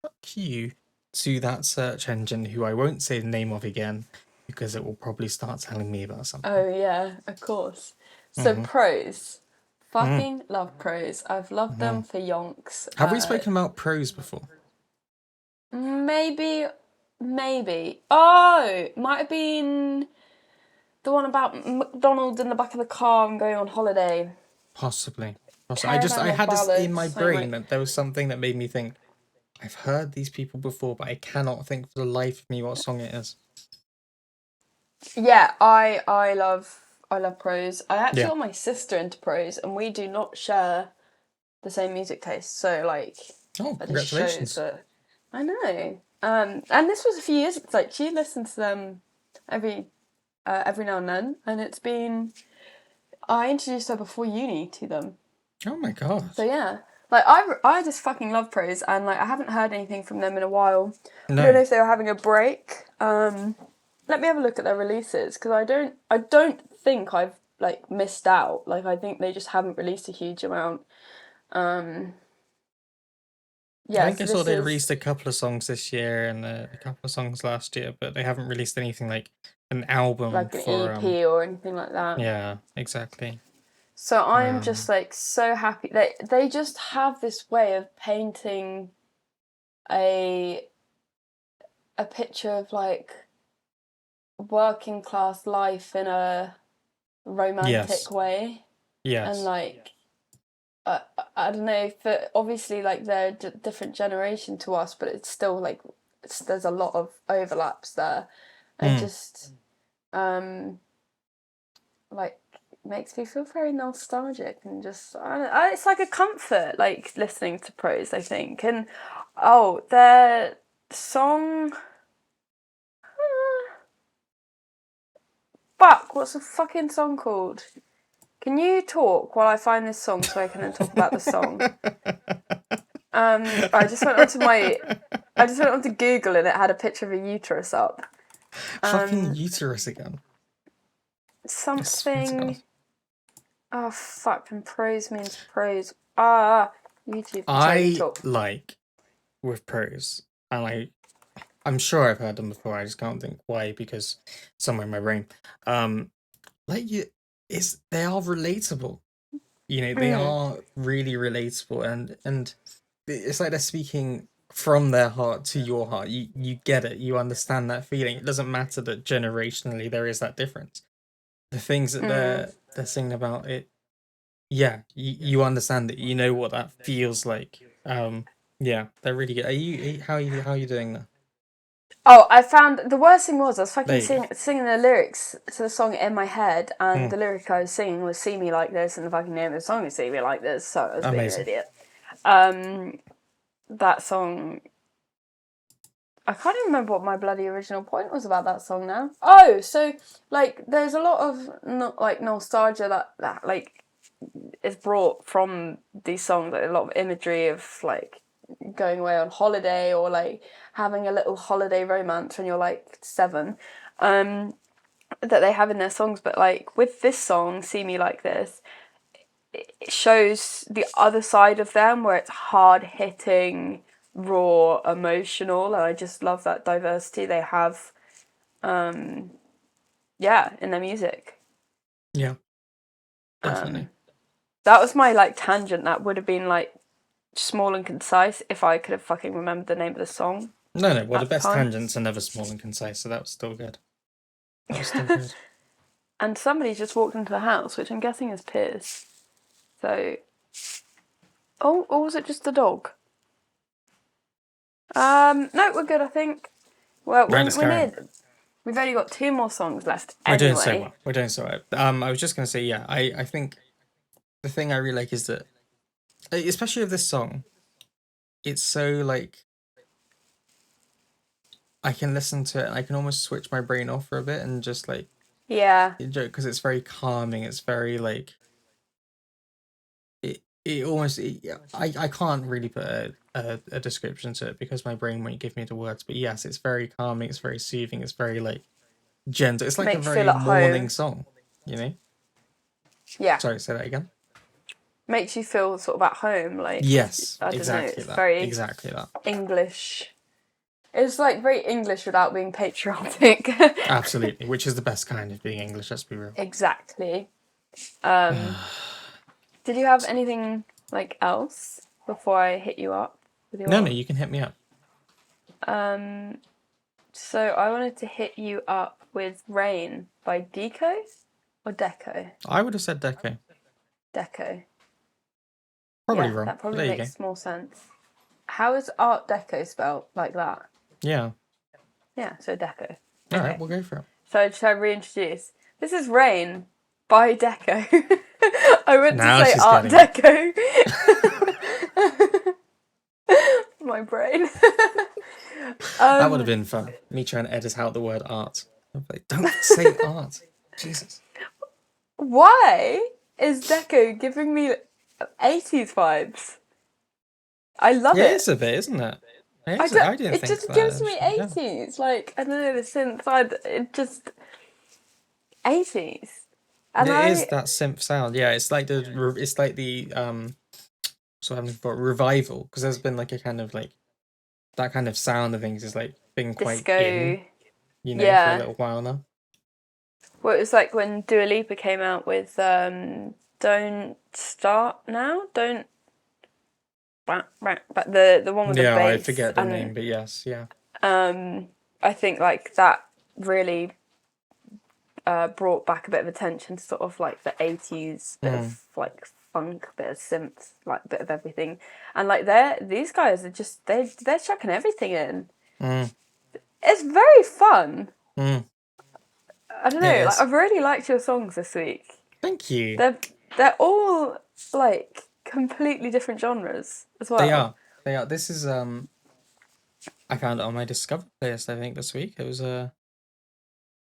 fuck you to that search engine, who I won't say the name of again because it will probably start telling me about something.
Oh yeah, of course. So
Mhm.
Prose.
Mm.
Fucking love Prose. I've loved them for yonks.
Have we spoken about Prose before?
Maybe, maybe. Oh, might have been the one about McDonald's in the back of the car and going on holiday.
Possibly. I
Caravan of
had this in
Ballads.
my
Something
brain
like.
that there was something that made me think, I've heard these people before, but I cannot think for the life of me what song it is.
Yeah, I love Prose. I actually
Yeah.
got my sister into Prose, and we do not share the same music taste. So like,
Oh,
that just shows
congratulations.
that I know. And this was a few years ago. Like she listens to them every now and then, and it's been. I introduced her before uni to them.
Oh my god.
So yeah, like I just fucking love Prose, and like I haven't heard anything from them in a while. I don't know
No.
if they were having a break. Let me have a look at their releases because I don't think I've like missed out. Like I think they just haven't released a huge amount.
I
Yeah,
think I
so
saw
this
they
is
released a couple of songs this year and a couple of songs last year, but they haven't released anything like an album
like an
for
EP or anything like that.
yeah, exactly.
So I'm just
Um
like so happy. They just have this way of painting a a picture of like working class life in a romantic
yes.
way, and
Yes.
like I don't know, for obviously like they're a different generation to us, but it's still like there's a lot of overlaps there, and
Mm.
just um like makes me feel very nostalgic and just it's like a comfort like listening to Prose, I think. And oh, their song, fuck, what's the fucking song called? Can you talk while I find this song so I can then talk about the song? I just went onto Google and it had a picture of a uterus up.
Fucking uterus again. I swear to God.
Something. Oh fuck! And Prose means praise. Ah, YouTube can tell you
I
talk.
like with Prose, and I'm sure I've heard them before. I just can't think why because somewhere in my brain. Like you, it's they are relatable. You know, they are really relatable, and it's like they're speaking from their heart to your heart. You get it. You understand that feeling. It doesn't matter that generationally there is that difference. The things that they're singing about it, yeah, you understand it. You know what that feels like. Yeah, they're really good. How are you doing that?
Oh, I found the worst thing was I was
There
fucking
you go.
singing the lyrics to the song in my head, and
Mm,
the lyric I was singing was "See Me Like This," and the fucking name of the song is "See Me Like This." So I was being an
amazing.
idiot. That song, I can't even remember what my bloody original point was about that song now. Oh, so like there's a lot of like nostalgia that like is brought from these songs, like a lot of imagery of like going away on holiday or like having a little holiday romance when you're like 7, that they have in their songs. But like with this song, "See Me Like This," it shows the other side of them where it's hard hitting, raw, emotional, and I just love that diversity they have. Yeah, in their music.
Yeah, definitely.
That was my like tangent. That would have been like small and concise if I could have fucking remembered the name of the song
No, no. Well, the
at the
best
time.
tangents are never small and concise, so that was still good. That was still good.
And somebody just walked into the house, which I'm guessing is Piers. So, oh, or was it just the dog? No, we're good, I think. Well,
Right, let's
we're
carry on.
near. We've only got 2 more songs left
We're doing so
anyway.
well. We're doing so well. I was just gonna say, yeah, I think the thing I really like is that, especially with this song, it's so like I can listen to it and I can almost switch my brain off for a bit and just like
Yeah.
enjoy it because it's very calming. It's very like it almost I can't really put a description to it because my brain won't give me the words. But yes, it's very calming. It's very soothing. It's very like gentle. It's like a
Makes you feel
very
at
morning
home.
song. You know.
Yeah,
Sorry, say that again.
makes you feel sort of at home. Like,
Yes,
I don't know,
exactly
it's
that.
very
Exactly that.
English. It's like very English without being patriotic.
Absolutely, which is the best kind of being English. Let's be real.
Exactly. Did you have anything like else before I hit you up with
No,
your?
you can hit me up.
So I wanted to hit you up with Rain by Deco or Deco?
I would have said Deco.
Deco.
Probably
Yeah,
wrong.
that
But
probably
there you go.
makes more sense. How is Art Deco spelled like that?
Yeah.
Yeah, so Deco.
All
Okay.
right, we'll go for it.
So should I reintroduce? This is Rain by Deco. I went to
Now
say
she's
Art
getting it.
Deco. My brain.
That would have been fun. Me trying to edit out the word art. I'm like, don't say art. Jesus.
Why is Deco giving me 80s vibes? I love
Yeah,
it.
it's a bit, isn't it? It
I
is,
don't,
I didn't
it
think
just
that
gives me
actually. Yeah.
80s. Like, I don't know, the synth side, it just 80s. And
It is
I
that synth sound. Yeah, it's like the so I'm looking for revival because there's been like a kind of like that kind of sound of things is like been quite in,
disco,
for a
yeah.
little while now.
Well, it was like when Dua Lipa came out with Don't Start Now, Don't but the one with the
Yeah, I
bass,
forget the name,
and
but yes, yeah.
I think like that really brought back a bit of attention to sort of like the 80s, bit of like funk, bit of synth, like bit of everything. And like these guys are just they're chucking everything in.
Mm,
It's very fun.
mm,
I don't
it
know, like
is.
I've really liked your songs this week.
Thank you.
They're they're all like completely different genres as
They
well.
are. They are. This is I found it on my Discover playlist, I think, this week. It was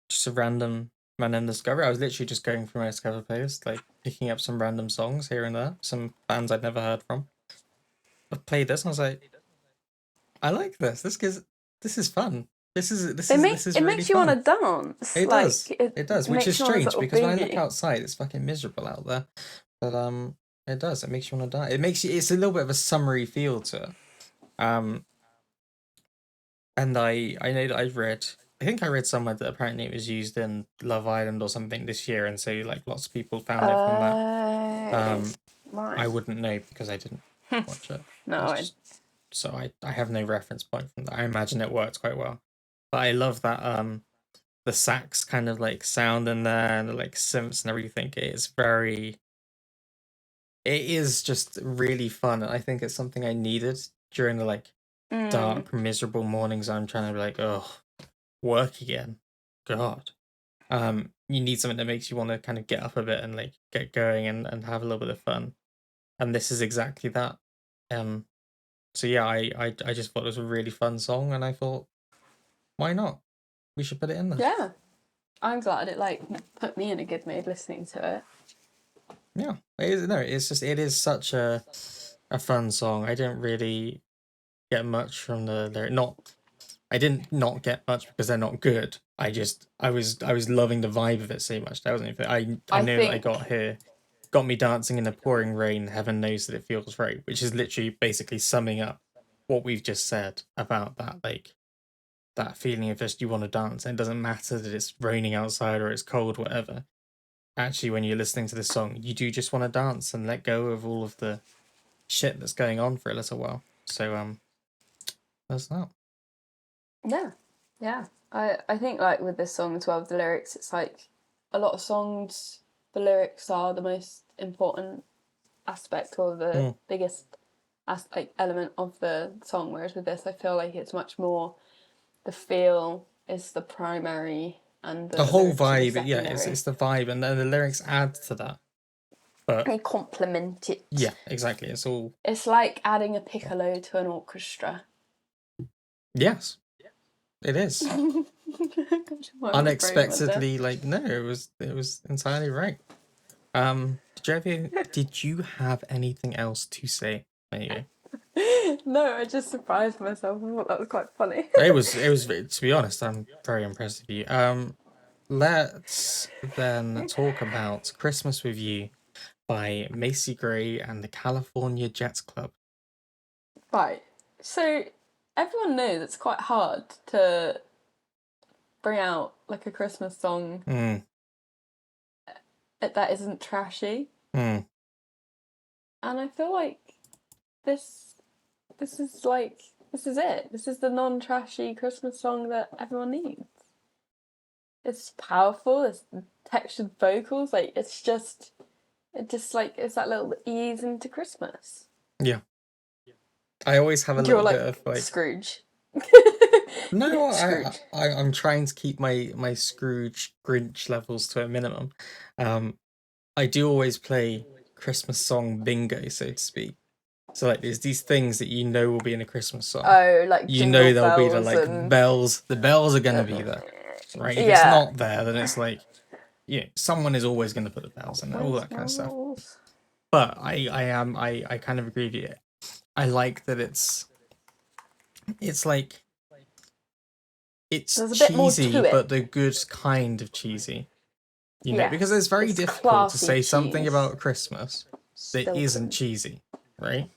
just a random discovery. I was literally just going through my Discover playlist, like picking up some random songs here and there, some bands I'd never heard from. I played this and I was like, I like this. This is fun. This is
It
really
makes you want to
fun.
dance.
It
Like
does. It does, which
makes
is
you want to
strange
sort of
because when I look
boogie.
outside, it's fucking miserable out there. But it does. It makes you want to die. It makes you. It's a little bit of a summery feel to it. Um, and I know that I've read. I think I read somewhere that apparently it was used in Love Island or something this year, and so like lots of people found it from that. I
Right.
wouldn't know because I didn't watch it.
No,
It's just so I have no reference point from that. I imagine it works quite well, but I love that the sax kind of like sound in there and the like synths and everything. It is just really fun, and I think it's something I needed during the like dark, miserable mornings. I'm trying to be like, oh, work again. God. You need something that makes you want to kind of get up a bit and like get going and have a little bit of fun. And this is exactly that. Um, so yeah, I just thought it was a really fun song, and I thought, why not? We should put it in there.
yeah. I'm glad it like put me in a good mood listening to it.
Yeah, it is. No, it's just it is such a fun song. I didn't really get much from the lyric. I didn't not get much because they're not good. I was loving the vibe of it so much. That wasn't anything. I
I
know that I
think
got here, got me dancing in the pouring rain. Heaven knows that it feels right, which is literally basically summing up what we've just said about that like that feeling of just you want to dance and it doesn't matter that it's raining outside or it's cold, whatever. Actually, when you're listening to this song, you do just want to dance and let go of all of the shit that's going on for a little while. So that's that.
yeah, yeah. I think like with this song as well, with the lyrics, it's like a lot of songs. The lyrics are the most important aspect or the biggest like element of the song. Whereas with this, I feel like it's much more the feel is the primary and
The
the
whole
lyrics are the
vibe, yeah,
secondary.
it's the vibe, and then the lyrics add to that. But
They complement it.
yeah, exactly. It's all
It's like adding a piccolo to an orchestra.
yes, it is.
My brain went there.
Unexpectedly, like no, it was entirely right. Do Did you have anything else to say? There you go.
No, I just surprised myself. I thought that was quite funny.
It was, to be honest, I'm very impressed with you. Let's then talk about Christmas with You by Macy Gray and the California Jets Club.
Right. So everyone knows it's quite hard to bring out like a Christmas song
Mm,
that isn't trashy.
mm.
And I feel like this this is like this is it. This is the non-trashy Christmas song that everyone needs. It's powerful, it's textured vocals, like it's just that little ease into Christmas.
Yeah. I always have a
You're
little bit
like
of like
Scrooge.
no,
Scrooge.
I'm trying to keep my Scrooge Grinch levels to a minimum. I do always play Christmas song bingo, so to speak. So like there's these things that you know will be in a Christmas song.
Oh, like
You
jingle
know there'll be the
bells
like
and
bells. The bells are gonna be there, right? If it's
yeah.
not there, then it's like someone is always gonna put the bells in there, all that kind of stuff.
Bells.
But I kind of agree with you. I like that it's like it's
There's a bit more
cheesy,
to it.
but the good kind of cheesy. You know, because it's very
It's
difficult to
classy
say something
cheese.
about Christmas that
Stilton.
isn't cheesy, right?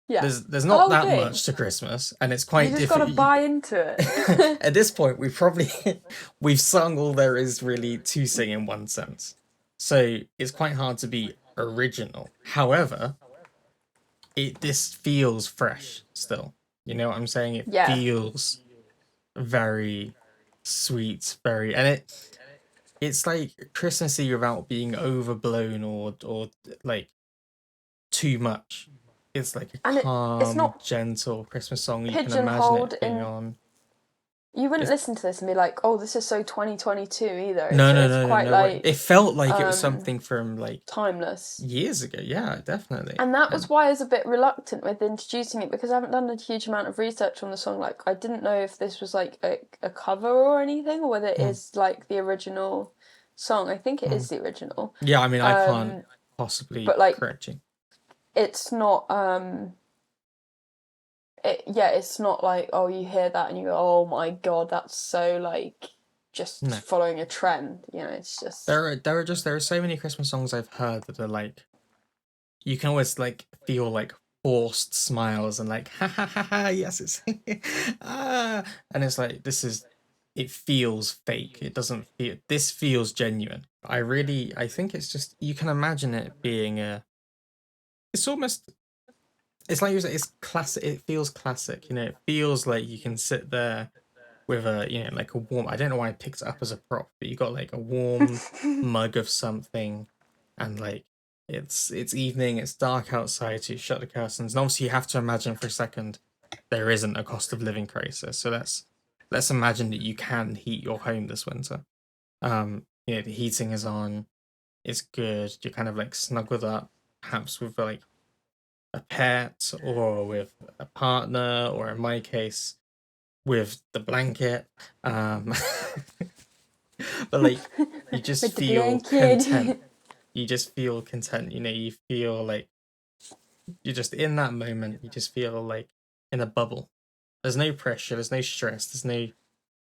Yeah.
There's not that
Okay.
much to Christmas, and it's
You
quite
just gotta
difficult.
buy into it.
At this point, we've sung all there is really to sing in one sense, so it's quite hard to be original. However, this feels fresh still. You know what I'm saying? It
Yeah.
feels very sweet, and it's like Christmassy without being overblown or like too much. It's like a
And it's
calm,
not
gentle Christmas song. You can imagine
pigeonholed
it being
in.
on.
You wouldn't listen to this and be like, "Oh, this is so 2022" either.
No,
It's quite
no way.
like
It felt like it was something from like
timeless.
years ago. Yeah, definitely.
And that was why I was a bit reluctant with introducing it, because I haven't done a huge amount of research on the song. Like, I didn't know if this was like a cover or anything, or whether it is like the original song. I think it is the original.
Yeah, I mean, I can't possibly
but, like,
correct you.
It's not it's not like, oh, you hear that and you go, oh my god, that's so like just following a trend. You know, it's just
there are so many Christmas songs I've heard that are like, you can always like feel like forced smiles and like ha ha ha ha, yes, it's and it's like it feels fake. It doesn't feel, this feels genuine. I think it's just, you can imagine it being it's almost, it's like you said, it's classic. It feels classic, you know. It feels like you can sit there with a, like a warm. I don't know why I picked it up as a prop, but you got like a warm mug of something, and like it's evening. It's dark outside. So you shut the curtains, and obviously you have to imagine for a second there isn't a cost of living crisis. So let's imagine that you can heat your home this winter. The heating is on. It's good. You're kind of like snuggled up, perhaps with like a pet or with a partner, or in my case with the blanket, but like you just
with the
feel
blanket.
content. You just feel content, you feel like you're just in that moment. You just feel like in a bubble. There's no pressure, there's no stress, there's no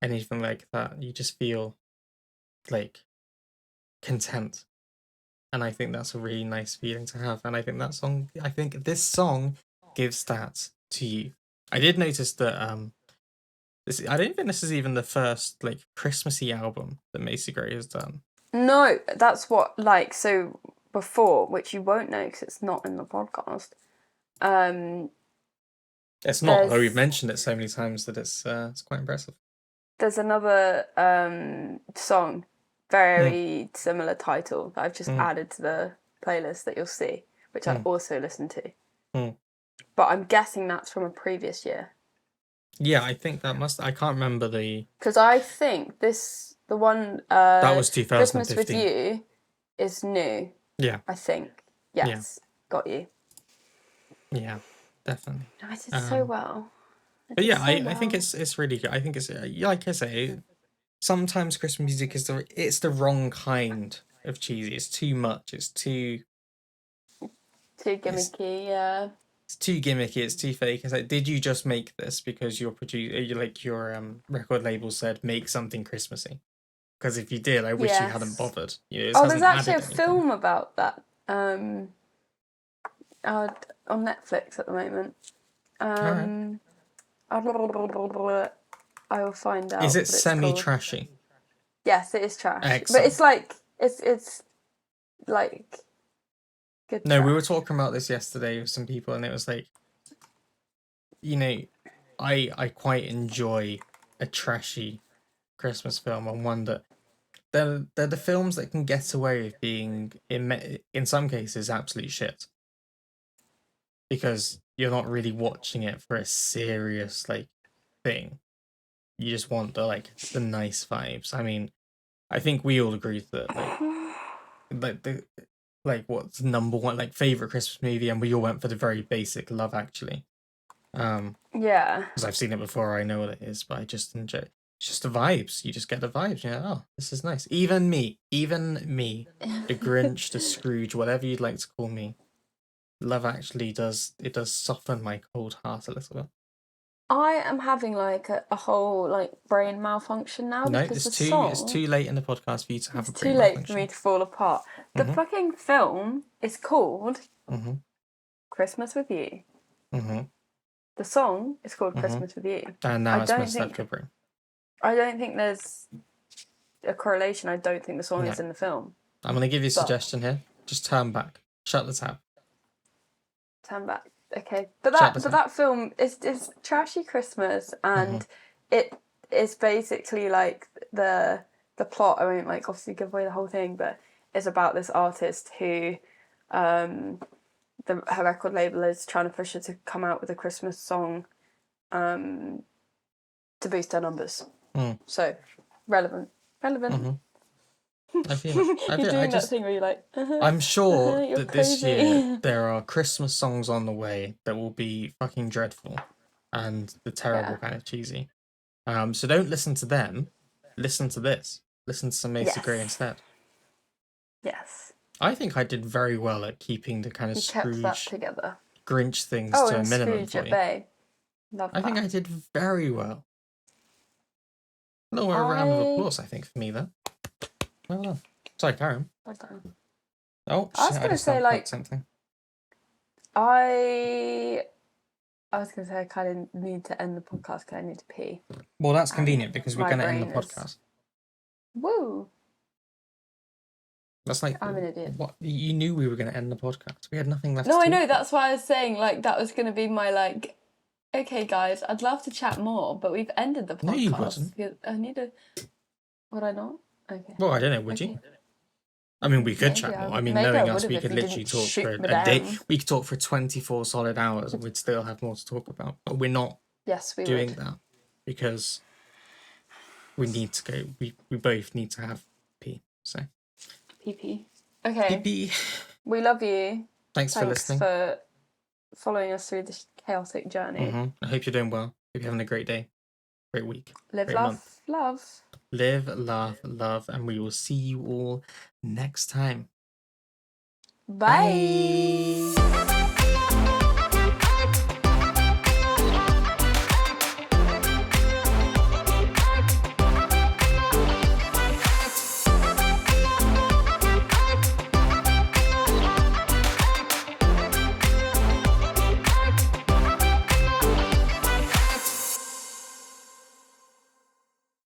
anything like that. You just feel like content. And I think that's a really nice feeling to have. And I think this song gives that to you. I did notice that I don't think this is even the first like Christmassy album that Macy Gray has done.
No, that's what, like, so before, which you won't know because it's not in the podcast.
It's not, though we've mentioned it so many times that it's quite impressive.
There's another song, very similar title, that I've just added to the playlist that you'll see, which I also listen to. But I'm guessing that's from a previous year.
Yeah, I think that I can't remember the...
Because I think the one...
that was 2015.
Christmas with You is new.
Yeah.
I think. Yes. Yeah. Got you.
Yeah, definitely.
No, I did so well.
But yeah, I think it's really good. I think it's, like I say, sometimes Christmas music it's the wrong kind of cheesy. It's too much. It's too
Too gimmicky, yeah.
It's too gimmicky. It's too fake. It's like, did you just make this because your record label said make something Christmassy? Because if you did, I wish you hadn't
Yes.
bothered. This
Oh, there's
hasn't
actually a
added anything.
film about that on Netflix at the moment.
Alright.
I will find out.
Is it
what it's
semi-trashy?
called. Yes, it is trash. But
Excellent.
it's like it's like good.
No, we
trash.
were talking about this yesterday with some people, and it was like, I quite enjoy a trashy Christmas film, and one that they're the films that can get away with being in some cases absolute shit, because you're not really watching it for a serious thing. You just want the nice vibes. I mean, I think we all agree that the what's number one favorite Christmas movie, and we all went for the very basic Love Actually.
Yeah.
Because I've seen it before, I know what it is, but I just enjoy it. It's just the vibes. You just get the vibes. You're like, oh, this is nice. Even me, the Grinch, the Scrooge, whatever you'd like to call me, Love Actually does soften my cold heart a little bit.
I am having a whole brain malfunction now
No,
because
it's too late in the podcast for you to have a
it's
brain
too late
malfunction.
for me to fall apart. The fucking film is called Christmas with You. The song is called Christmas with You.
And now it's messed up your brain.
I don't think there's a correlation. I don't think the song is in the film.
I'm gonna give you a suggestion here. Just turn back. Shut the tab.
Turn back. Okay, but that film is trashy Christmas, and it is basically the plot. I won't obviously give away the whole thing, but it's about this artist who, her record label is trying to push her to come out with a Christmas song, to boost her numbers. So relevant.
I feel it.
You're doing that thing where you're like,
I'm sure
you're
that
crazy.
this year there are Christmas songs on the way that will be fucking dreadful and the terrible kind of cheesy. So don't listen to them. Listen to this. Listen to some Macy Gray instead.
Yes.
I think I did very well at keeping the kind of Scrooge,
together.
Grinch things to a minimum for you.
Bay. Love that.
I think I did very well. A little round of applause, I think, for me then. Well done. Sorry, Karen.
Well done.
Oh,
I was going to say,
something.
I was going to say I kind of need to end the podcast because I need to pee.
Well, that's convenient because we're going to end the podcast.
Woo!
That's
I'm an idiot.
What? You knew we were going to end the podcast. We had nothing left
No,
to
I know.
talk.
That's why I was saying, that was going to be my, okay, guys, I'd love to chat more, but we've ended the podcast.
No, you wouldn't.
I need to... Would I not? Okay.
Well, I don't know, would you? I mean, we could chat more. I mean, knowing us, we could literally talk for a day. We could talk for 24 solid hours and we'd still have more to talk about. But we're not doing that because we need to go. We both need to have pee. So.
PP. Okay.
PP.
We love you.
Thanks for listening.
Thanks for following us through this chaotic journey.
I hope you're doing well. Hope you're having a great day. Great week.
Live,
great
laugh,
month.
love.
Live, laugh, love, and we will see you all next time.
Bye.
Bye.